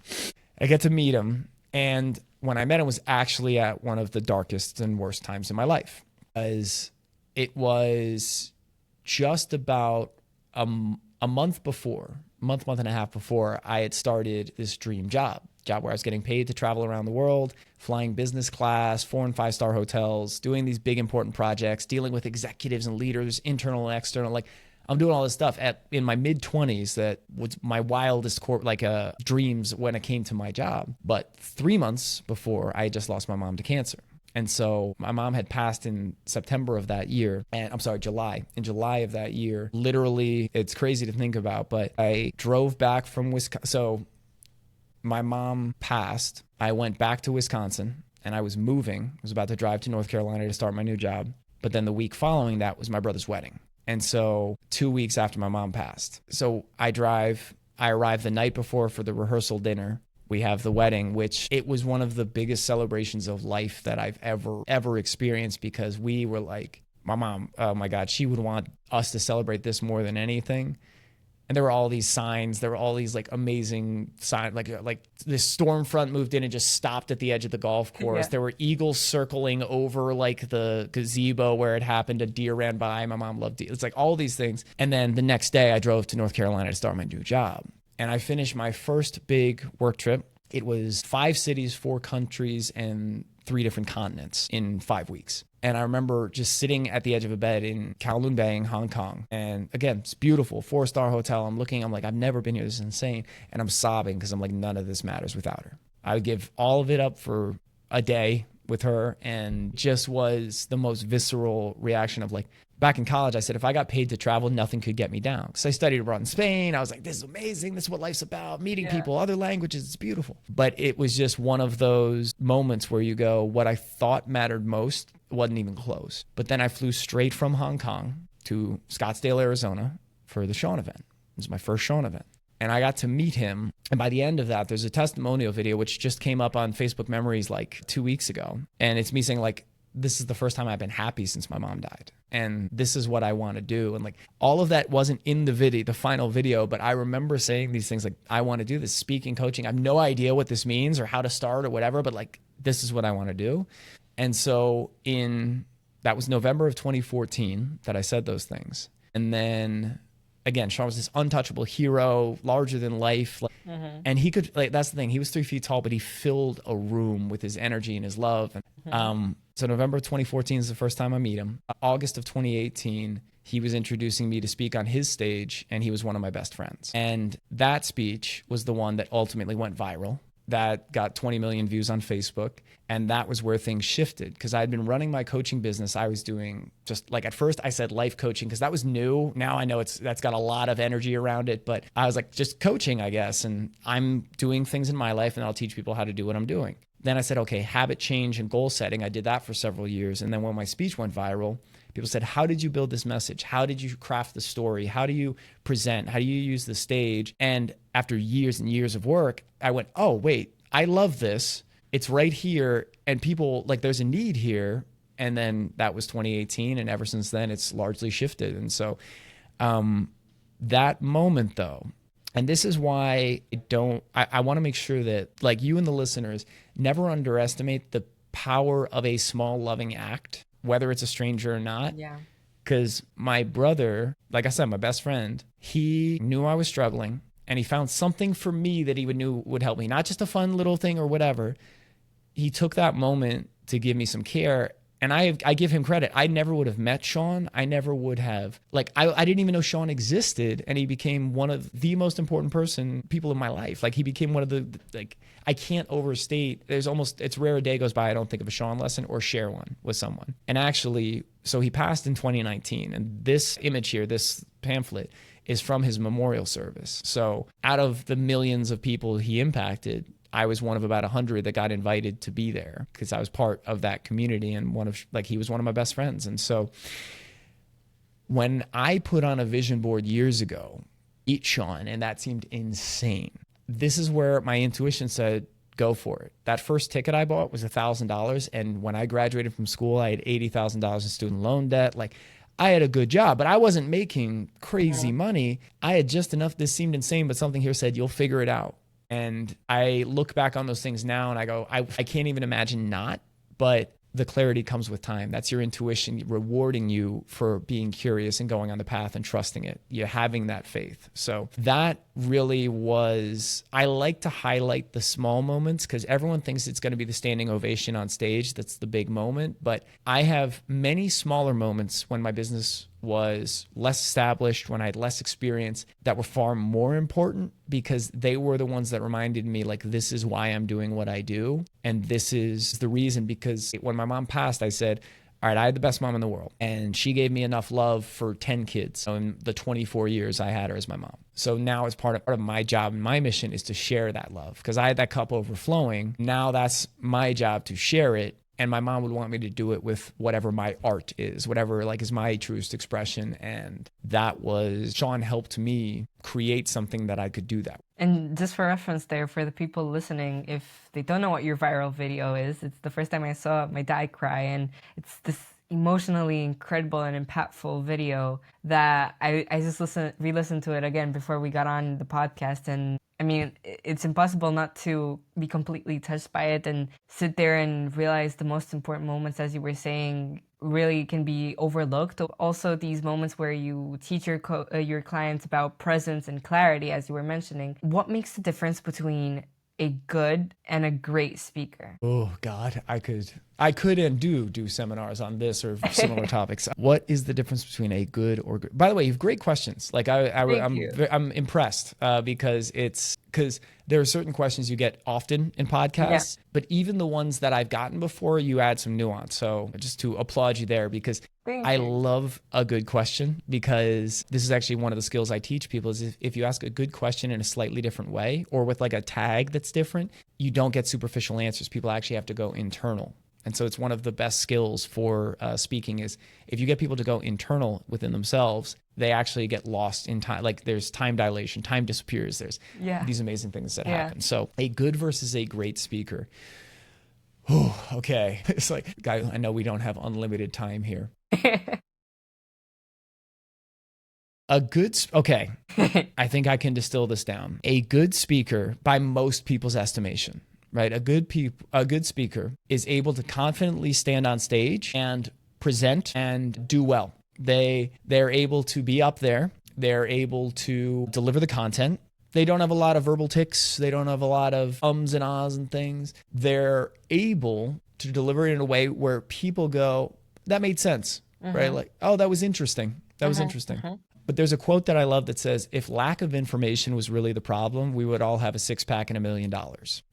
I get to meet him. And when I met him was actually at one of the darkest and worst times in my life. As it was just about a month and a half before, I had started this dream job where I was getting paid to travel around the world, flying business class, 4- and 5-star hotels, doing these big important projects, dealing with executives and leaders, internal and external. Like, I'm doing all this stuff in my mid-20s that was my wildest dreams when it came to my job. But 3 months before, I had just lost my mom to cancer. And so my mom had passed in September of that year, and I'm sorry, July. In July of that year, literally, it's crazy to think about, but I drove back from Wisconsin. So my mom passed. I went back to Wisconsin, and I was moving. I was about to drive to North Carolina to start my new job. But then the week following that was my brother's wedding. And so 2 weeks after my mom passed. So I arrived the night before for the rehearsal dinner. We have the wedding, which it was one of the biggest celebrations of life that I've ever experienced, because we were like, my mom, oh my God, she would want us to celebrate this more than anything. And there were all these signs. There were all these like amazing signs, like this storm front moved in and just stopped at the edge of the golf course. Yeah. There were eagles circling over like the gazebo where it happened. A deer ran by. My mom loved deer. It's like all these things. And then the next day I drove to North Carolina to start my new job. And I finished my first big work trip. It was 5 cities, 4 countries, and 3 different continents in 5 weeks. And I remember just sitting at the edge of a bed in Kowloon Bay in Hong Kong. And again, it's beautiful, 4-star hotel. I'm like, I've never been here. This is insane. And I'm sobbing because I'm like, none of this matters without her. I would give all of it up for a day with her, and just was the most visceral reaction of like, back in college, I said, if I got paid to travel, nothing could get me down. Because I studied abroad in Spain. I was like, this is amazing. This is what life's about. Meeting people, other languages. It's beautiful. But it was just one of those moments where you go, what I thought mattered most wasn't even close. But then I flew straight from Hong Kong to Scottsdale, Arizona for the Sean event. It was my first Sean event. And I got to meet him. And by the end of that, there's a testimonial video, which just came up on Facebook Memories like 2 weeks ago. And it's me saying like, this is the first time I've been happy since my mom died. And this is what I want to do. And like all of that wasn't in the video, the final video, but I remember saying these things like, I want to do this, speaking, coaching. I have no idea what this means or how to start or whatever, but like, this is what I want to do. And so that was November of 2014 that I said those things. And then again, Sean was this untouchable hero, larger than life. And he could, like, that's the thing. He was 3 feet tall, but he filled a room with his energy and his love. So November 2014 is the first time I meet him. August of 2018, he was introducing me to speak on his stage, and he was one of my best friends. And that speech was the one that ultimately went viral. That got 20 million views on Facebook. And that was where things shifted, because I had been running my coaching business. I was doing just like, at first I said life coaching because that was new. Now I know that's got a lot of energy around it, but I was like, just coaching, I guess. And I'm doing things in my life and I'll teach people how to do what I'm doing. Then I said, okay, habit change and goal setting. I did that for several years. And then when my speech went viral, people said, how did you build this message? How did you craft the story? How do you present? How do you use the stage? And after years and years of work, I went, oh, wait, I love this. It's right here. And people, like, there's a need here. And then that was 2018. And ever since then, it's largely shifted. And so that moment, though, and this is why I want to make sure that, like, you and the listeners never underestimate the power of a small loving act, whether it's a stranger or not. Yeah. Because my brother, like I said, my best friend, he knew I was struggling. And he found something for me that he knew would help me, not just a fun little thing or whatever. He took that moment to give me some care. And I give him credit. I never would have met Sean. I never would have, like, I didn't even know Sean existed. And he became one of the most important people in my life. Like, he became one of like, I can't overstate. It's rare a day goes by I don't think of a Sean lesson or share one with someone. And actually, so he passed in 2019. And this image here, this pamphlet, is from his memorial service. So out of the millions of people he impacted, I was one of about 100 that got invited to be there because I was part of that community and he was one of my best friends. And so When I put on a vision board years ago, eat Sean, and that seemed insane. This is where my intuition said, go for it. That first ticket I bought was $1,000. And when I graduated from school, I had $80,000 in student loan debt. Like, I had a good job, but I wasn't making crazy money. I had just enough. This seemed insane, but something here said, you'll figure it out. And I look back on those things now and I go, I can't even imagine not, but the clarity comes with time. That's your intuition rewarding you for being curious and going on the path and trusting it. You're having that faith. So that really was, I like to highlight the small moments because everyone thinks it's going to be the standing ovation on stage. That's the big moment. But I have many smaller moments when my business was less established, when I had less experience, that were far more important because they were the ones that reminded me, like, this is why I'm doing what I do. And this is the reason, because when my mom passed, I said, all right, I had the best mom in the world. And she gave me enough love for 10 kids in the 24 years I had her as my mom. So now it's part of my job and my mission is to share that love because I had that cup overflowing. Now that's my job to share it. And my mom would want me to do it with whatever my art is, whatever like is my truest expression. And that was, Sean helped me create something that I could do that. And just for reference there, for the people listening, if they don't know what your viral video is, it's the first time I saw my dad cry. And it's this emotionally incredible and impactful video that I just re-listened to it again before we got on the podcast. And I mean, it's impossible not to be completely touched by it and sit there and realize the most important moments, as you were saying, really can be overlooked. Also, these moments where you teach your clients about presence and clarity, as you were mentioning. What makes the difference between a good and a great speaker? Oh God, I could and do seminars on this or similar topics. What is the difference between a good or good? By the way, you have great questions. Like I'm impressed because there are certain questions you get often in podcasts, but even the ones that I've gotten before, you add some nuance. So just to applaud you there because I love a good question, because this is actually one of the skills I teach people is if you ask a good question in a slightly different way or with like a tag that's different, you don't get superficial answers. People actually have to go internal. And so it's one of the best skills for speaking is if you get people to go internal within themselves, they actually get lost in time. Like there's time dilation, time disappears. There's these amazing things that happen. So a good versus a great speaker. Oh, okay. It's like, guys, I know we don't have unlimited time here. Okay. I think I can distill this down. A good speaker, by most people's estimation, right? A good speaker is able to confidently stand on stage and present and do well. They're able to be up there. They're able to deliver the content. They don't have a lot of verbal tics. They don't have a lot of ums and ahs and things. They're able to deliver it in a way where people go, that made sense, right? Like, oh, that was interesting. That was interesting. But there's a quote that I love that says, if lack of information was really the problem, we would all have a six-pack and $1 million.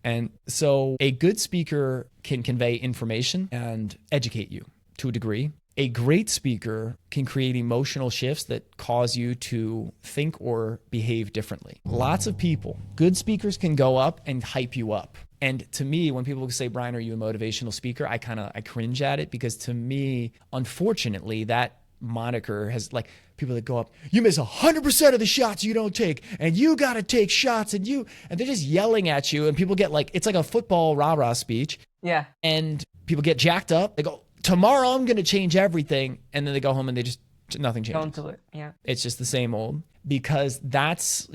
And so a good speaker can convey information and educate you to a degree. A great speaker can create emotional shifts that cause you to think or behave differently. Lots of people, good speakers can go up and hype you up. And to me, when people say, Brian, are you a motivational speaker? I cringe at it because to me, unfortunately, that moniker has like people that go up, you miss 100% of the shots you don't take and you got to take shots and they're just yelling at you and people get like, it's like a football rah-rah speech. Yeah. And people get jacked up. They go, tomorrow I'm going to change everything. And then they go home and nothing changes. Don't do it. Yeah. It's just the same old because that's,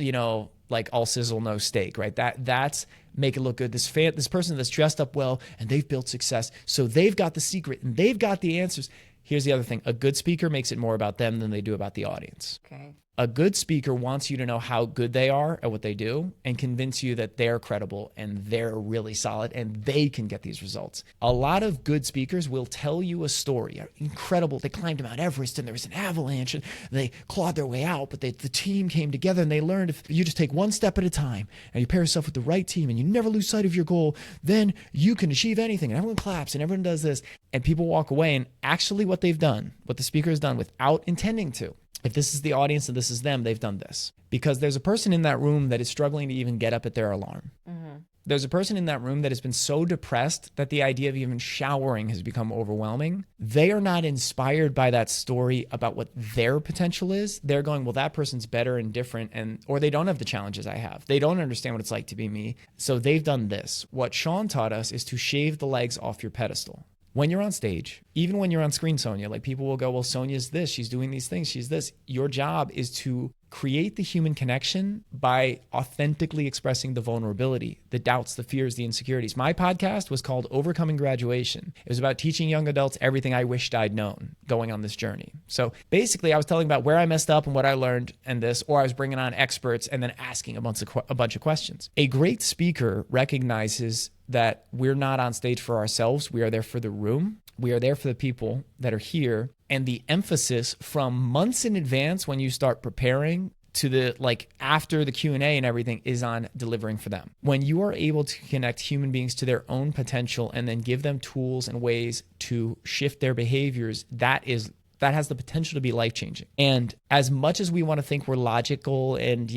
like all sizzle, no steak, right? That's make it look good. This person that's dressed up well and they've built success. So they've got the secret and they've got the answers. Here's the other thing. A good speaker makes it more about them than they do about the audience. Okay. A good speaker wants you to know how good they are at what they do and convince you that they're credible and they're really solid and they can get these results. A lot of good speakers will tell you a story. Incredible. They climbed Mount Everest and there was an avalanche and they clawed their way out, but the team came together and they learned if you just take one step at a time and you pair yourself with the right team and you never lose sight of your goal, then you can achieve anything. And everyone claps and everyone does this. And people walk away and actually what they've done, what the speaker has done without intending to, if this is the audience and this is them, they've done this. Because there's a person in that room that is struggling to even get up at their alarm. Mm-hmm. there's a person in that room that has been so depressed that the idea of even showering has become overwhelming. They are not inspired by that story about what their potential is. They're going, well, that person's better and different, or they don't have the challenges I have. They don't understand what it's like to be me. So they've done this. What Sean taught us is to shave the legs off your pedestal. When you're on stage, even when you're on screen, Sonia, like people will go, well, Sonia's this, she's doing these things, she's this. Your job is to create the human connection by authentically expressing the vulnerability, the doubts, the fears, the insecurities. My podcast was called Overcoming Graduation. It was about teaching young adults everything I wished I'd known going on this journey. So basically I was telling about where I messed up and what I learned and this, or I was bringing on experts and then asking a bunch of questions. A great speaker recognizes that we're not on stage for ourselves. We are there for the room. We are there for the people that are here. And the emphasis from months in advance when you start preparing to the after the Q&A and everything is on delivering for them. When you are able to connect human beings to their own potential and then give them tools and ways to shift their behaviors, that has the potential to be life-changing. And as much as we want to think we're logical and,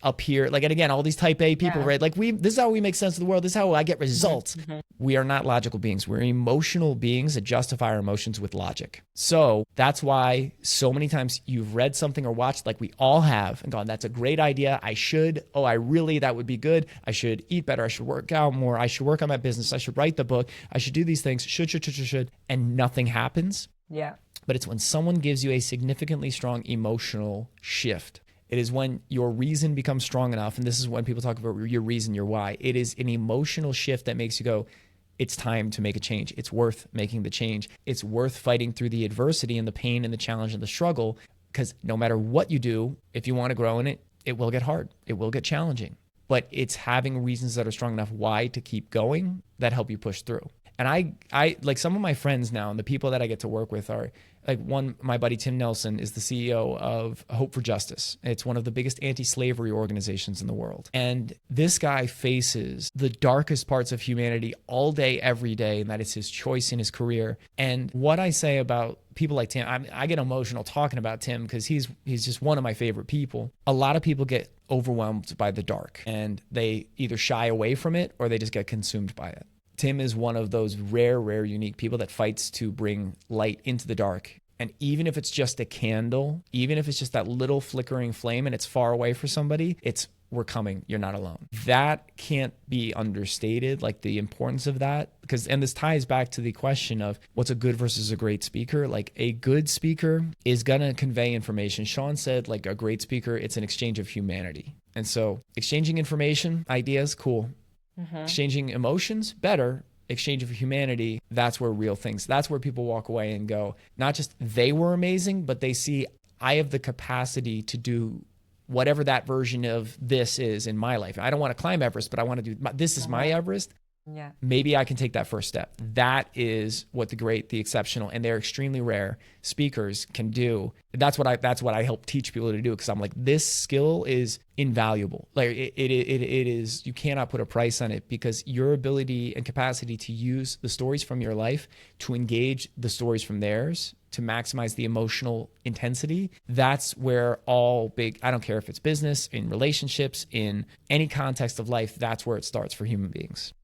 up here, and again, all these type A people, right? This is how we make sense of the world. This is how I get results. Mm-hmm. We are not logical beings. We're emotional beings that justify our emotions with logic. So that's why so many times you've read something or watched, like we all have, and gone, that's a great idea. That would be good. I should eat better. I should work out more. I should work on my business. I should write the book. I should do these things. Should. And nothing happens. Yeah. But it's when someone gives you a significantly strong emotional shift. It is when your reason becomes strong enough. And this is when people talk about your reason, your why. It is an emotional shift that makes you go, it's time to make a change. It's worth making the change. It's worth fighting through the adversity and the pain and the challenge and the struggle. Because no matter what you do, if you want to grow in it, it will get hard. It will get challenging. But it's having reasons that are strong enough why to keep going that help you push through. And I like some of my friends now and the people that I get to work with are my buddy Tim Nelson is the CEO of Hope for Justice. It's one of the biggest anti-slavery organizations in the world. And this guy faces the darkest parts of humanity all day, every day, and that is his choice in his career. And what I say about people like Tim, I get emotional talking about Tim because he's just one of my favorite people. A lot of people get overwhelmed by the dark and they either shy away from it or they just get consumed by it. Tim is one of those rare, unique people that fights to bring light into the dark. And even if it's just a candle, even if it's just that little flickering flame and it's far away for somebody, we're coming, you're not alone. That can't be understated, like the importance of that. And this ties back to the question of what's a good versus a great speaker. Like a good speaker is gonna convey information. Sean said like a great speaker, it's an exchange of humanity. And so exchanging information, ideas, cool. Mm-hmm. Exchanging emotions, better. Exchange of humanity, that's where that's where people walk away and go, not just they were amazing, but they see I have the capacity to do whatever that version of this is in my life. I don't want to climb Everest, but I want to do, this is my Everest. Yeah. Maybe I can take that first step. That is what the exceptional, and they're extremely rare speakers can do. That's what I help teach people to do, because I'm like, this skill is invaluable. Like it is, you cannot put a price on it, because your ability and capacity to use the stories from your life to engage the stories from theirs to maximize the emotional intensity, that's where I don't care if it's business, in relationships, in any context of life, that's where it starts for human beings.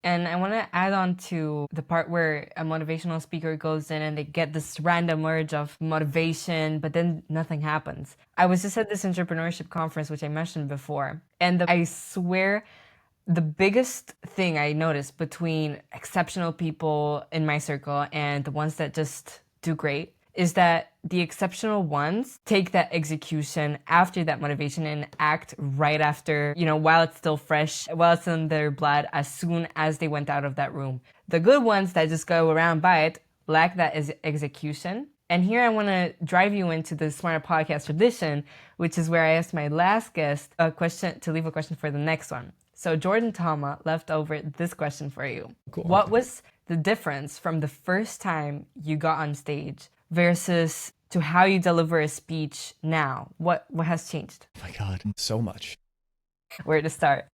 And I want to add on to the part where a motivational speaker goes in and they get this random urge of motivation, but then nothing happens. I was just at this entrepreneurship conference, which I mentioned before, and I swear the biggest thing I noticed between exceptional people in my circle and the ones that just do great is that the exceptional ones take that execution after that motivation and act right after, while it's still fresh, while it's in their blood, as soon as they went out of that room. The good ones that just go around by it lack that execution. And here I want to drive you into the SMARTA Podcast tradition, which is where I asked my last guest a question to leave a question for the next one. So Jordan Tama left over this question for you. Cool. What was the difference from the first time you got on stage versus to how you deliver a speech now? What has changed? Oh my God, so much. Where to start?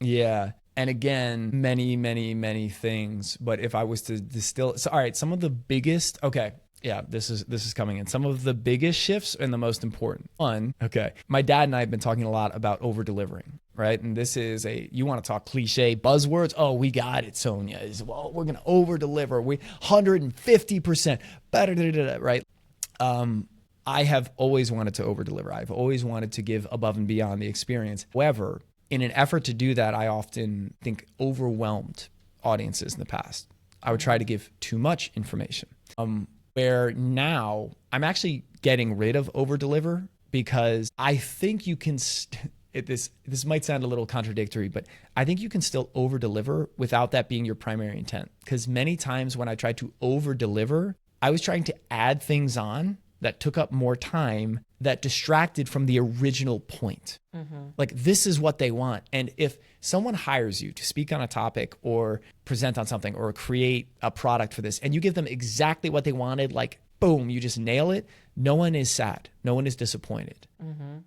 Yeah. And again, many things. But if I was to distill, all right, some of the biggest, this is coming in. Some of the biggest shifts and the most important. One, my dad and I have been talking a lot about over delivering, right? And this is you want to talk cliche buzzwords? Oh, we got it, Sonia. Well, we're going to over deliver. We 150% better, right? I have always wanted to over deliver. I've always wanted to give above and beyond the experience. However, in an effort to do that, I often think overwhelmed audiences in the past. I would try to give too much information. Where now I'm actually getting rid of over deliver, because I think you can, this might sound a little contradictory, but I think you can still over deliver without that being your primary intent. Because many times when I tried to over deliver, I was trying to add things on that took up more time, that distracted from the original point. Like, this is what they want. And if someone hires you to speak on a topic or present on something or create a product for this, and you give them exactly what they wanted, like, boom, you just nail it, no one is sad. No one is disappointed.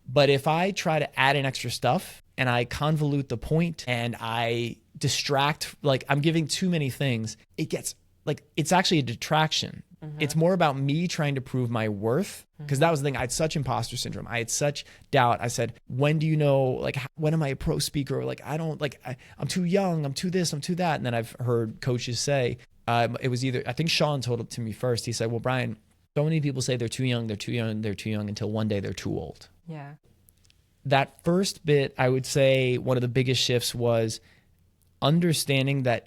But if I try to add in extra stuff and I convolute the point and I distract, like I'm giving too many things, it gets like, it's actually a detraction. It's more about me trying to prove my worth, because that was the thing. I had such imposter syndrome. I had such doubt. I said, when do you know, like, when am I a pro speaker? Like, I don't, like, I'm too young. I'm too this, I'm too that. And then I've heard coaches say, it was either, I think Sean told it to me first. He said, well, Brian, so many people say they're too young, they're too young, they're too young, until one day they're too old. Yeah. That first bit, I would say one of the biggest shifts was understanding that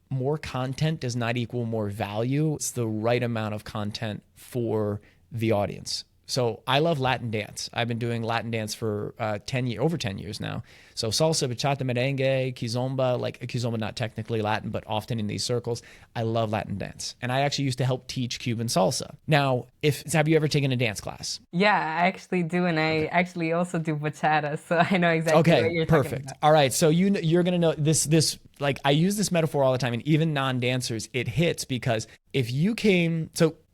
more content does not equal more value. It's the right amount of content for the audience. So I love Latin dance. I've been doing Latin dance for over 10 years now. So salsa, bachata, merengue, kizomba, like kizomba, not technically Latin, but often in these circles. I love Latin dance. And I actually used to help teach Cuban salsa. Now, have you ever taken a dance class? Yeah, I actually do. And I actually also do bachata. So I know exactly what you're talking perfect. about. All right. So you're going to know this, like I use this metaphor all the time, and even non-dancers, it hits, because if you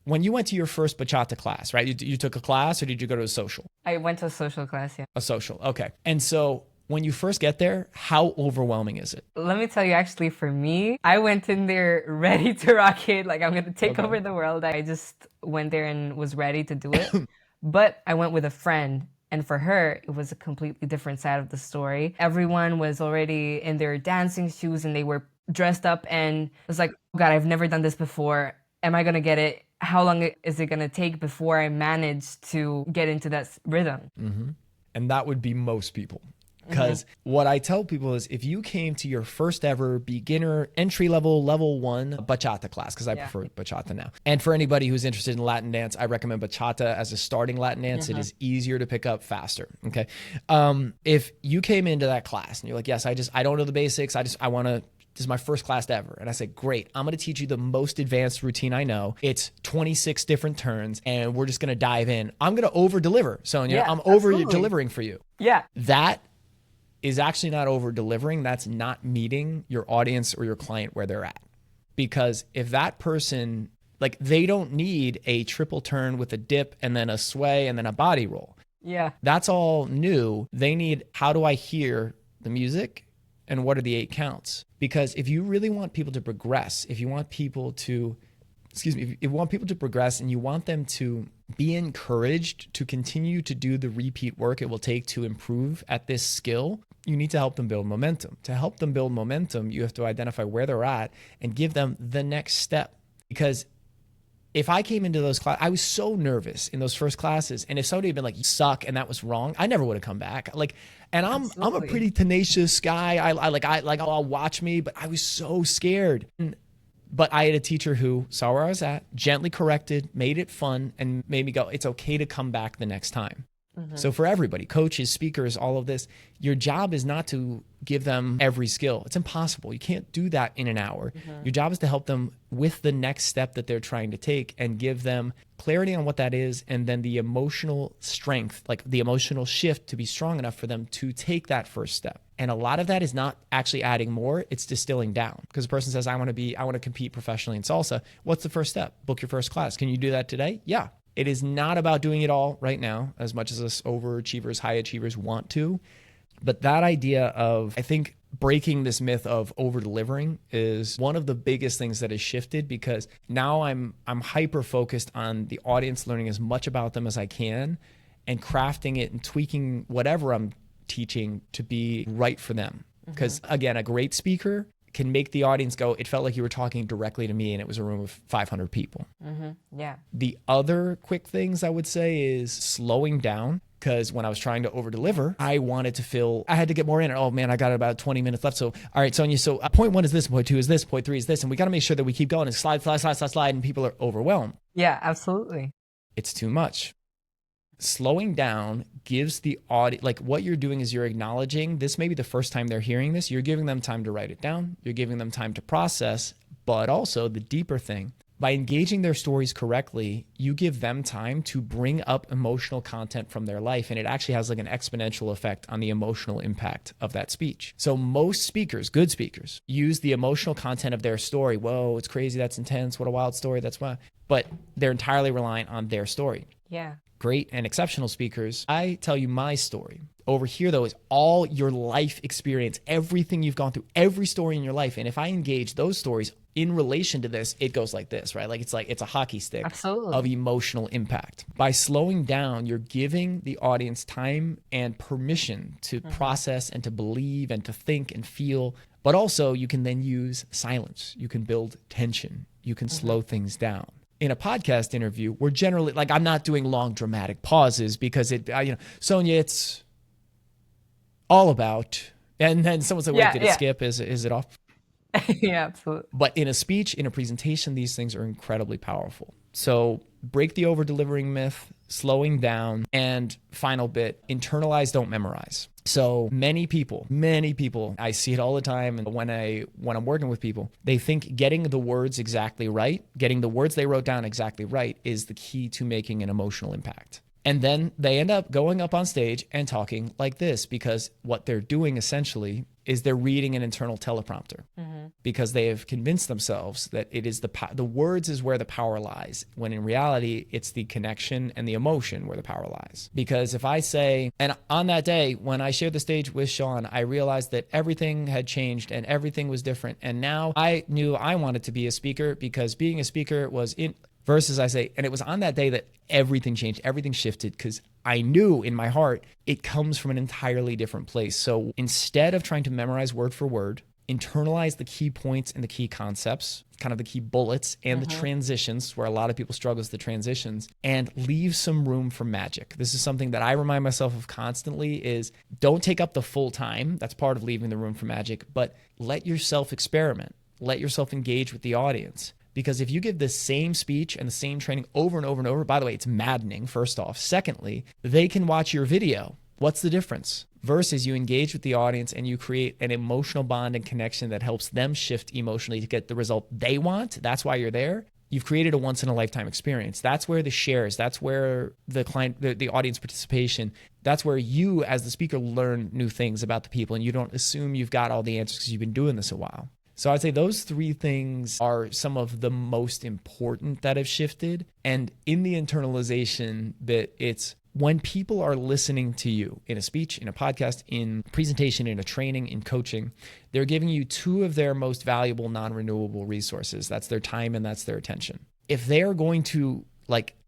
when you went to your first bachata class, right? You took a class, or did you go to a social? I went to a social class, yeah. A social, okay. And so when you first get there, how overwhelming is it? Let me tell you, actually, for me, I went in there ready to rock it. Like, I'm going to take over the world. I just went there and was ready to do it. But I went with a friend. And for her, it was a completely different side of the story. Everyone was already in their dancing shoes and they were dressed up. And it was like, oh God, I've never done this before. Am I going to get it? How long is it going to take before I manage to get into that rhythm? And that would be most people. Because what I tell people is, if you came to your first ever beginner entry level 1 bachata class, because I prefer bachata now. And for anybody who's interested in Latin dance, I recommend bachata as a starting Latin dance. It is easier to pick up faster. Okay. If you came into that class and you're like, yes, I don't know the basics. This is my first class ever. And I said, great, I'm going to teach you the most advanced routine I know. It's 26 different turns and we're just going to dive in. I'm going to over deliver, Sonia. Yeah, I'm over delivering for you. Yeah. That is actually not over delivering. That's not meeting your audience or your client where they're at. Because if that person, like, they don't need a triple turn with a dip and then a sway and then a body roll. Yeah. That's all new. They need, how do I hear the music and what are the 8 counts? Because if you really want people to progress, if you want people to progress and you want them to be encouraged to continue to do the repeat work it will take to improve at this skill, you need to help them build momentum. To help them build momentum, you have to identify where they're at and give them the next step. Because if I came into those classes, I was so nervous in those first classes. And if somebody had been like, you suck, and that was wrong, I never would have come back. Like, and I'm a pretty tenacious guy. I'll watch me, but I was so scared. But I had a teacher who saw where I was at, gently corrected, made it fun, and made me go, it's okay to come back the next time. So for everybody, coaches, speakers, all of this, your job is not to give them every skill. It's impossible. You can't do that in an hour. Your job is to help them with the next step that they're trying to take and give them clarity on what that is, and then the emotional strength, like the emotional shift, to be strong enough for them to take that first step. And a lot of that is not actually adding more, it's distilling down. Because a person says, I want to compete professionally in salsa. What's the first step? Book your first class. Can you do that today? Yeah. It is not about doing it all right now, as much as us overachievers, high achievers want to. But that idea of, I think, breaking this myth of over delivering is one of the biggest things that has shifted, because now I'm hyper focused on the audience, learning as much about them as I can and crafting it and tweaking whatever I'm teaching to be right for them. Because again, a great speaker can make the audience go, it felt like you were talking directly to me and it was a room of 500 people. Yeah. The other quick things I would say is slowing down. Because when I was trying to over deliver, I wanted to feel, I had to get more in. Oh man, I got about 20 minutes left. So, all right, Sonia, so point 1 is this, point 2 is this, point 3 is this. And we got to make sure that we keep going and slide, and people are overwhelmed. Yeah, absolutely. It's too much. Slowing down gives the audience, like what you're doing is you're acknowledging this may be the first time they're hearing this. You're giving them time to write it down. You're giving them time to process. But also the deeper thing, by engaging their stories correctly, you give them time to bring up emotional content from their life. And it actually has like an exponential effect on the emotional impact of that speech. So most speakers, good speakers, use the emotional content of their story. Whoa, it's crazy. That's intense. What a wild story. That's why. But they're entirely reliant on their story. Yeah. Great and exceptional speakers, I tell you my story. Over here, though, is all your life experience, everything you've gone through, every story in your life. And if I engage those stories in relation to this, it goes like this, right? Like it's a hockey stick of emotional impact. By slowing down, you're giving the audience time and permission to process and to believe and to think and feel. But also, you can then use silence. You can build tension. You can slow things down. In a podcast interview, we're generally like, I'm not doing long dramatic pauses because Sonia, it's all about, and then someone's like, wait, did it skip? Is it off? Yeah, absolutely. But in a speech, in a presentation, these things are incredibly powerful. So break the over-delivering myth, slowing down, and final bit, internalize, don't memorize. So many people, I see it all the time. And when I'm working with people, they think getting the words exactly right, getting the words they wrote down exactly right is the key to making an emotional impact. And then they end up going up on stage and talking like this because what they're doing essentially is they're reading an internal teleprompter because they have convinced themselves that it is the words is where the power lies, when in reality, it's the connection and the emotion where the power lies. Because if I say, and on that day when I shared the stage with Sean, I realized that everything had changed and everything was different. And now I knew I wanted to be a speaker because being a speaker was in... Versus I say, and it was on that day that everything changed, everything shifted because I knew in my heart it comes from an entirely different place. So instead of trying to memorize word for word, internalize the key points and the key concepts, kind of the key bullets and the transitions, where a lot of people struggle with the transitions, and leave some room for magic. This is something that I remind myself of constantly is don't take up the full time. That's part of leaving the room for magic, but let yourself experiment. Let yourself engage with the audience. Because if you give the same speech and the same training over and over and over, by the way, it's maddening, first off. Secondly, they can watch your video. What's the difference? Versus you engage with the audience and you create an emotional bond and connection that helps them shift emotionally to get the result they want. That's why you're there. You've created a once-in-a-lifetime experience. That's where the shares, that's where the client, the audience participation, that's where you as the speaker learn new things about the people and you don't assume you've got all the answers because you've been doing this a while. So I'd say those three things are some of the most important that have shifted. And in the internalization bit, it's when people are listening to you in a speech, in a podcast, in presentation, in a training, in coaching, they're giving you two of their most valuable non-renewable resources. That's their time and that's their attention. If they're going to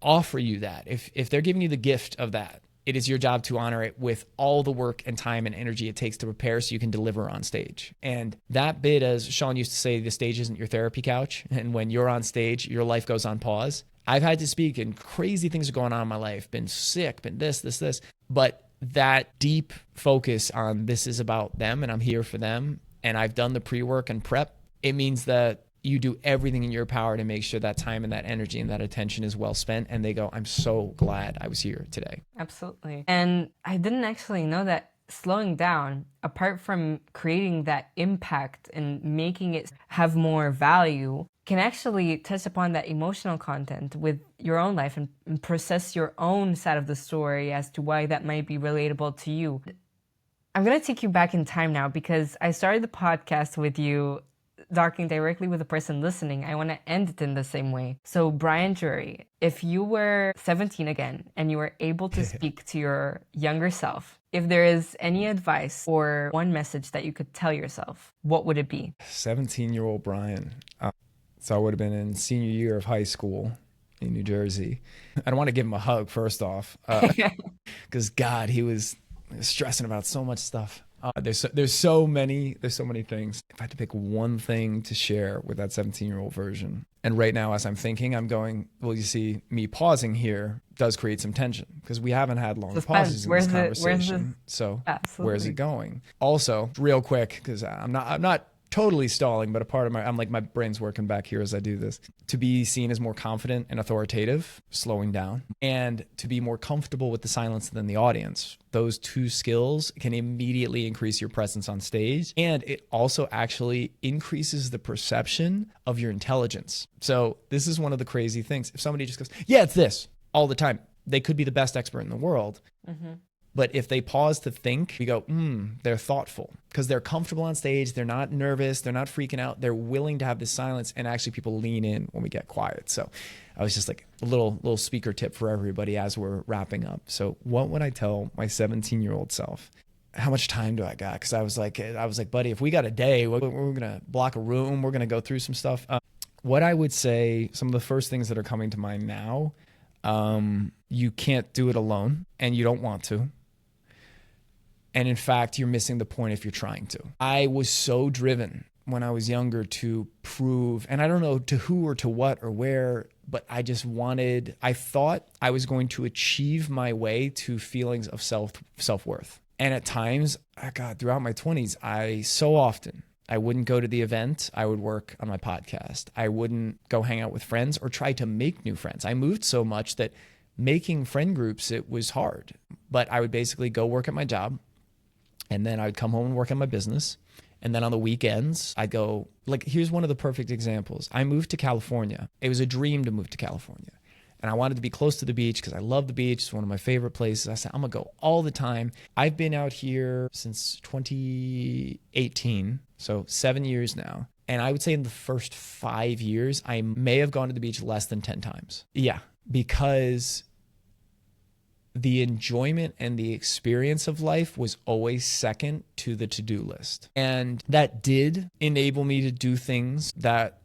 offer you that, if they're giving you the gift of that, it is your job to honor it with all the work and time and energy it takes to prepare so you can deliver on stage. And that bit, as Sean used to say, the stage isn't your therapy couch. And when you're on stage, your life goes on pause. I've had to speak and crazy things are going on in my life, been sick, been this. But that deep focus on this is about them and I'm here for them. And I've done the pre-work and prep. It means that you do everything in your power to make sure that time and that energy and that attention is well spent. And they go, I'm so glad I was here today. Absolutely. And I didn't actually know that slowing down, apart from creating that impact and making it have more value, can actually touch upon that emotional content with your own life and process your own side of the story as to why that might be relatable to you. I'm going to take you back in time now because I started the podcast with you talking directly with the person listening. I want to end it in the same way. So Brian Drury, if you were 17 again and you were able to speak to your younger self, if there is any advice or one message that you could tell yourself, what would it be? 17-year-old Brian. So I would have been in senior year of high school in New Jersey. I don't want to give him a hug first off because God, he was stressing about so much stuff. There's so many things. If I had to pick one thing to share with that 17-year-old version, and right now as I'm thinking, I'm going, well, you see, me pausing here does create some tension because we haven't had long pauses in this conversation. So where's it going? Also, real quick, because I'm not totally stalling, but a part of my brain's working back here as I do this. To be seen as more confident and authoritative, slowing down, and to be more comfortable with the silence than the audience. Those two skills can immediately increase your presence on stage. And it also actually increases the perception of your intelligence. So this is one of the crazy things. If somebody just goes, yeah, it's this all the time, they could be the best expert in the world. Mm-hmm. But if they pause to think, we go, they're thoughtful because they're comfortable on stage. They're not nervous. They're not freaking out. They're willing to have this silence. And actually people lean in when we get quiet. So I was just like a little speaker tip for everybody as we're wrapping up. So what would I tell my 17-year-old self? How much time do I got? Because I was like, buddy, if we got a day, we're going to block a room. We're going to go through some stuff. What I would say, some of the first things that are coming to mind now, you can't do it alone and you don't want to. And in fact, you're missing the point if you're trying to. I was so driven when I was younger to prove, and I don't know to who or to what or where, but I thought I was going to achieve my way to feelings of self-worth. And at times, throughout my 20s, I wouldn't go to the event. I would work on my podcast. I wouldn't go hang out with friends or try to make new friends. I moved so much that making friend groups, it was hard. But I would basically go work at my job. And then I would come home and work on my business. And then on the weekends, I'd go, here's one of the perfect examples. I moved to California. It was a dream to move to California. And I wanted to be close to the beach because I love the beach. It's one of my favorite places. I said, I'm going to go all the time. I've been out here since 2018, so 7 years now. And I would say in the first 5 years, I may have gone to the beach less than 10 times. Yeah, because the enjoyment and the experience of life was always second to the to-do list. And that did enable me to do things that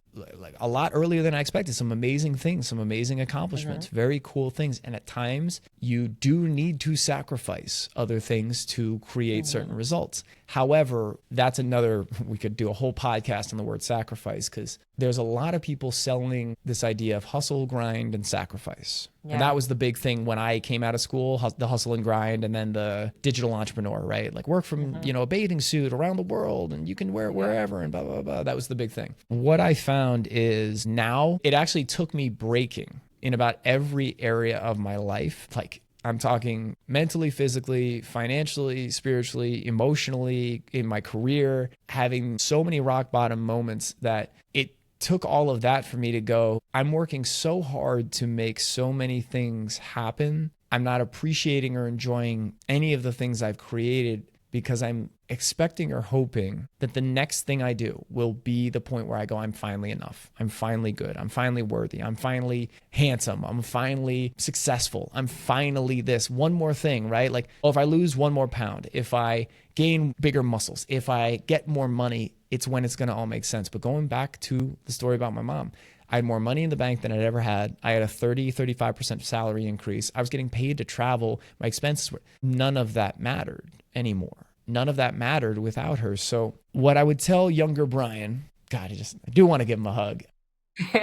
a lot earlier than I expected. Some amazing things, some amazing accomplishments, very cool things. And at times you do need to sacrifice other things to create certain results. However, that's we could do a whole podcast on the word sacrifice because there's a lot of people selling this idea of hustle, grind, and sacrifice. Yeah. And that was the big thing when I came out of school, the hustle and grind, and then the digital entrepreneur, right? Like work from, a bathing suit around the world and you can wear it wherever and blah, blah, blah. That was the big thing. What I found is now it actually took me breaking in about every area of my life. Like I'm talking mentally, physically, financially, spiritually, emotionally, in my career, having so many rock bottom moments that it took all of that for me to go, I'm working so hard to make so many things happen. I'm not appreciating or enjoying any of the things I've created because I'm expecting or hoping that the next thing I do will be the point where I go, I'm finally enough. I'm finally good. I'm finally worthy. I'm finally handsome. I'm finally successful. I'm finally this one more thing, right? Like, oh, if I lose 1 more pound, if I gain bigger muscles, if I get more money, it's when it's going to all make sense. But going back to the story about my mom, I had more money in the bank than I'd ever had. I had a 35% salary increase. I was getting paid to travel. My expenses none of that mattered anymore. None of that mattered without her. So what I would tell younger Brian, God, I do want to give him a hug,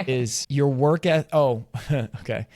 is your work ethic. Oh, okay.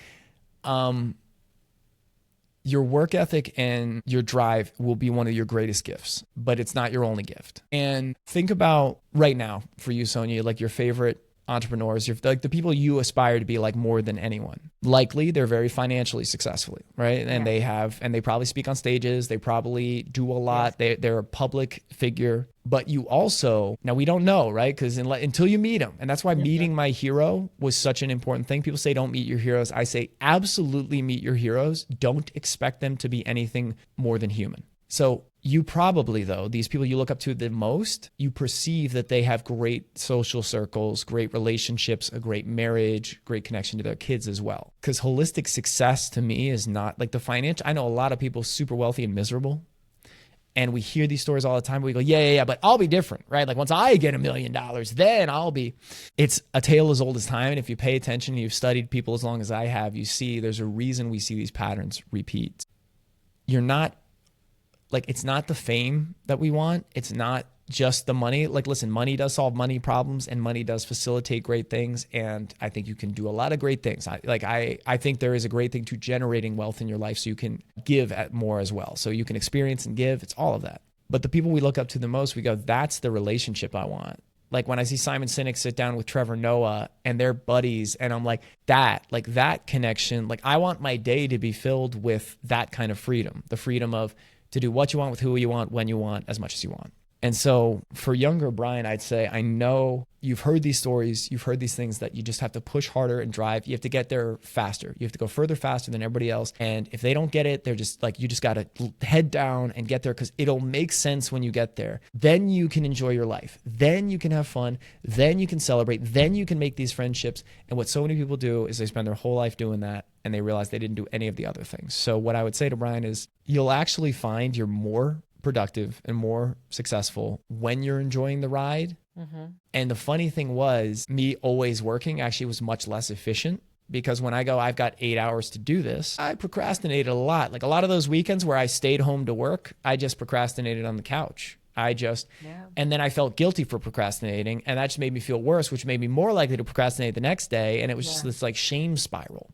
Your work ethic and your drive will be one of your greatest gifts, but it's not your only gift. And think about right now for you, Sonia, like your favorite entrepreneurs, like the people you aspire to be like more than anyone. Likely they're very financially successful, right? And they probably speak on stages. They probably do a lot. Yes. They're a public figure, but you also, now we don't know, right? Because until you meet them, and that's why meeting my hero was such an important thing. People say, don't meet your heroes. I say, absolutely meet your heroes. Don't expect them to be anything more than human. So you probably, though, these people you look up to the most, you perceive that they have great social circles, great relationships, a great marriage, great connection to their kids as well. Because holistic success to me is not like the financial. I know a lot of people super wealthy and miserable. And we hear these stories all the time. We go, yeah, but I'll be different, right? Like once I get $1 million, then I'll be. It's a tale as old as time. And if you pay attention, you've studied people as long as I have, you see there's a reason we see these patterns repeat. You're not like, it's not the fame that we want. It's not just the money. Like, listen, money does solve money problems and money does facilitate great things. And I think you can do a lot of great things. I think there is a great thing to generating wealth in your life so you can give at more as well. So you can experience and give. It's all of that. But the people we look up to the most, we go, that's the relationship I want. Like when I see Simon Sinek sit down with Trevor Noah and they're buddies, and I'm like that connection, like I want my day to be filled with that kind of freedom, the freedom of to do what you want with who you want, when you want, as much as you want. And so for younger Brian, I'd say, I know you've heard these stories, you've heard these things that you just have to push harder and drive. You have to get there faster. You have to go further faster than everybody else. And if they don't get it, they're just like, you just got to head down and get there because it'll make sense when you get there. Then you can enjoy your life. Then you can have fun. Then you can celebrate. Then you can make these friendships. And what so many people do is they spend their whole life doing that and they realize they didn't do any of the other things. So what I would say to Brian is you'll actually find you're more productive and more successful when you're enjoying the ride. Mm-hmm. And the funny thing was, me always working actually was much less efficient because when I go, I've got 8 hours to do this, I procrastinated a lot. Like a lot of those weekends where I stayed home to work, I just procrastinated on the couch. And then I felt guilty for procrastinating, and that just made me feel worse, which made me more likely to procrastinate the next day. And it was just this like shame spiral.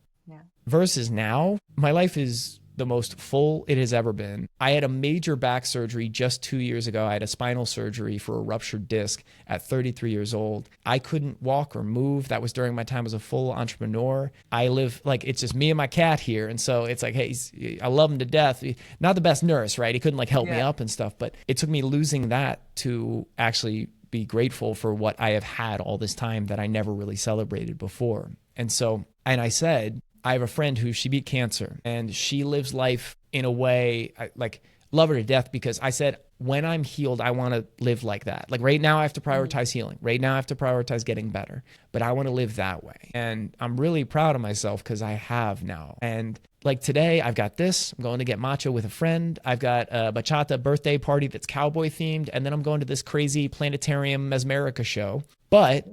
Versus now, my life is the most full it has ever been. I had a major back surgery just 2 years ago. I had a spinal surgery for a ruptured disc at 33 years old. I couldn't walk or move. That was during my time as a full entrepreneur. I live like, it's just me and my cat here. And so it's like, hey, I love him to death. Not the best nurse, right? He couldn't like help me up and stuff, but it took me losing that to actually be grateful for what I have had all this time that I never really celebrated before. And so, and I said, I have a friend who she beat cancer and she lives life in a way, I like love her to death because I said, when I'm healed, I want to live like that. Like right now I have to prioritize healing. Right now I have to prioritize getting better, but I want to live that way. And I'm really proud of myself because I have now. And like today I've got this, I'm going to get matcha with a friend. I've got a bachata birthday party that's cowboy themed. And then I'm going to this crazy planetarium mesmerica show. But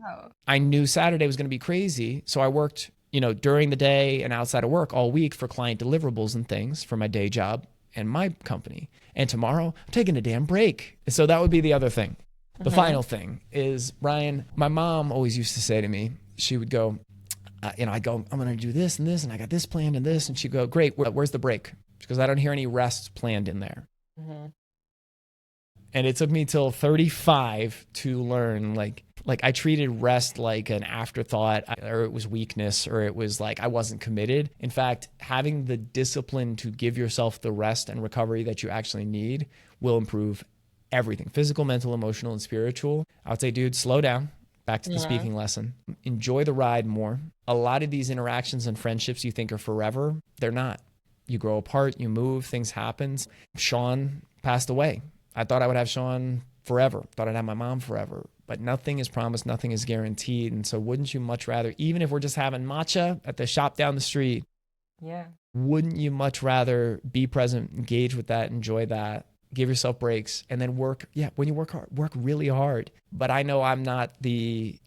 I knew Saturday was going to be crazy. So I worked during the day and outside of work all week for client deliverables and things for my day job and my company. And tomorrow I'm taking a damn break. So that would be the other thing. The final thing is, Brian, my mom always used to say to me, she would go, I'd go, I'm going to do this and this, and I got this planned and this. And she'd go, great, where's the break? Because I don't hear any rest planned in there. And it took me till 35 to learn, like I treated rest like an afterthought, or it was weakness, or it was like I wasn't committed. In fact, having the discipline to give yourself the rest and recovery that you actually need will improve everything, physical, mental, emotional, and spiritual. I would say, dude, slow down. Back to the speaking lesson. Enjoy the ride more. A lot of these interactions and friendships you think are forever, they're not. You grow apart, you move, things happen. Sean passed away. I thought I would have Sean forever. Thought I'd have my mom forever. But nothing is promised, nothing is guaranteed. And so wouldn't you much rather, even if we're just having matcha at the shop down the street, wouldn't you much rather be present, engage with that, enjoy that, give yourself breaks, and then work? Yeah, when you work hard, work really hard. But I know I'm not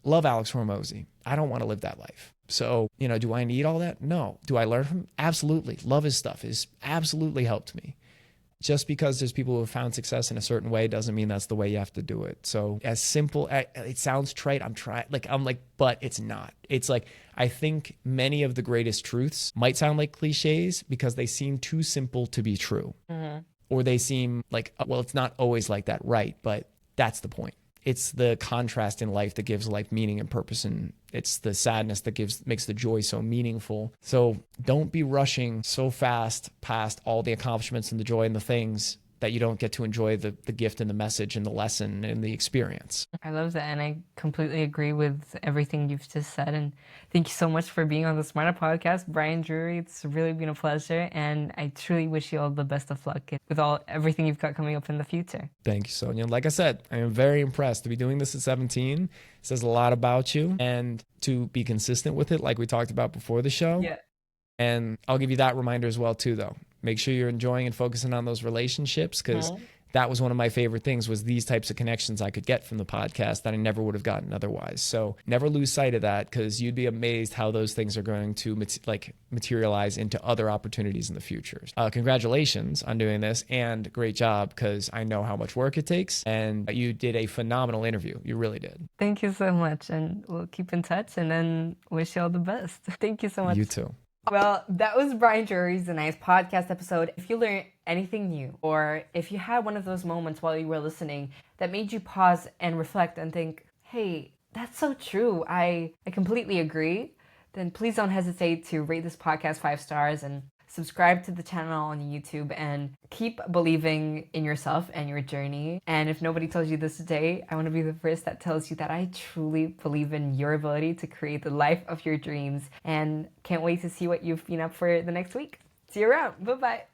love Alex Hormozy. I don't want to live that life. So, do I need all that? No. Do I learn from him? Absolutely. Love his stuff. Has absolutely helped me. Just because there's people who have found success in a certain way doesn't mean that's the way you have to do it. So as simple, it sounds trite. But it's not. It's like, I think many of the greatest truths might sound like cliches because they seem too simple to be true. Or they seem like, well, it's not always like that. Right. But that's the point. It's the contrast in life that gives life meaning and purpose, and it's the sadness that makes the joy so meaningful. So don't be rushing so fast past all the accomplishments and the joy and the things that you don't get to enjoy the gift and the message and the lesson and the experience. I love that, and I completely agree with everything you've just said. And thank you so much for being on the SMARTA Podcast, Brian Drury. It's really been a pleasure, and I truly wish you all the best of luck with everything you've got coming up in the future. Thank you, Sonia. Like I said, I am very impressed to be doing this at 17. It says a lot about you, and to be consistent with it, like we talked about before the show. Yeah. And I'll give you that reminder as well, too, though. Make sure you're enjoying and focusing on those relationships, because that was one of my favorite things, was these types of connections I could get from the podcast that I never would have gotten otherwise. So never lose sight of that, because you'd be amazed how those things are going to materialize into other opportunities in the future. Congratulations on doing this, and great job, because I know how much work it takes, and you did a phenomenal interview. You really did. Thank you so much, and we'll keep in touch, and then wish you all the best. Thank you so much. You too. Well, that was Brian Drury's nice podcast episode. If you learned anything new, or if you had one of those moments while you were listening that made you pause and reflect and think, hey, that's so true, I completely agree, then please don't hesitate to rate this podcast 5 stars and subscribe to the channel on YouTube, and keep believing in yourself and your journey. And if nobody tells you this today, I want to be the first that tells you that I truly believe in your ability to create the life of your dreams, and can't wait to see what you've been up for the next week. See you around. Bye-bye.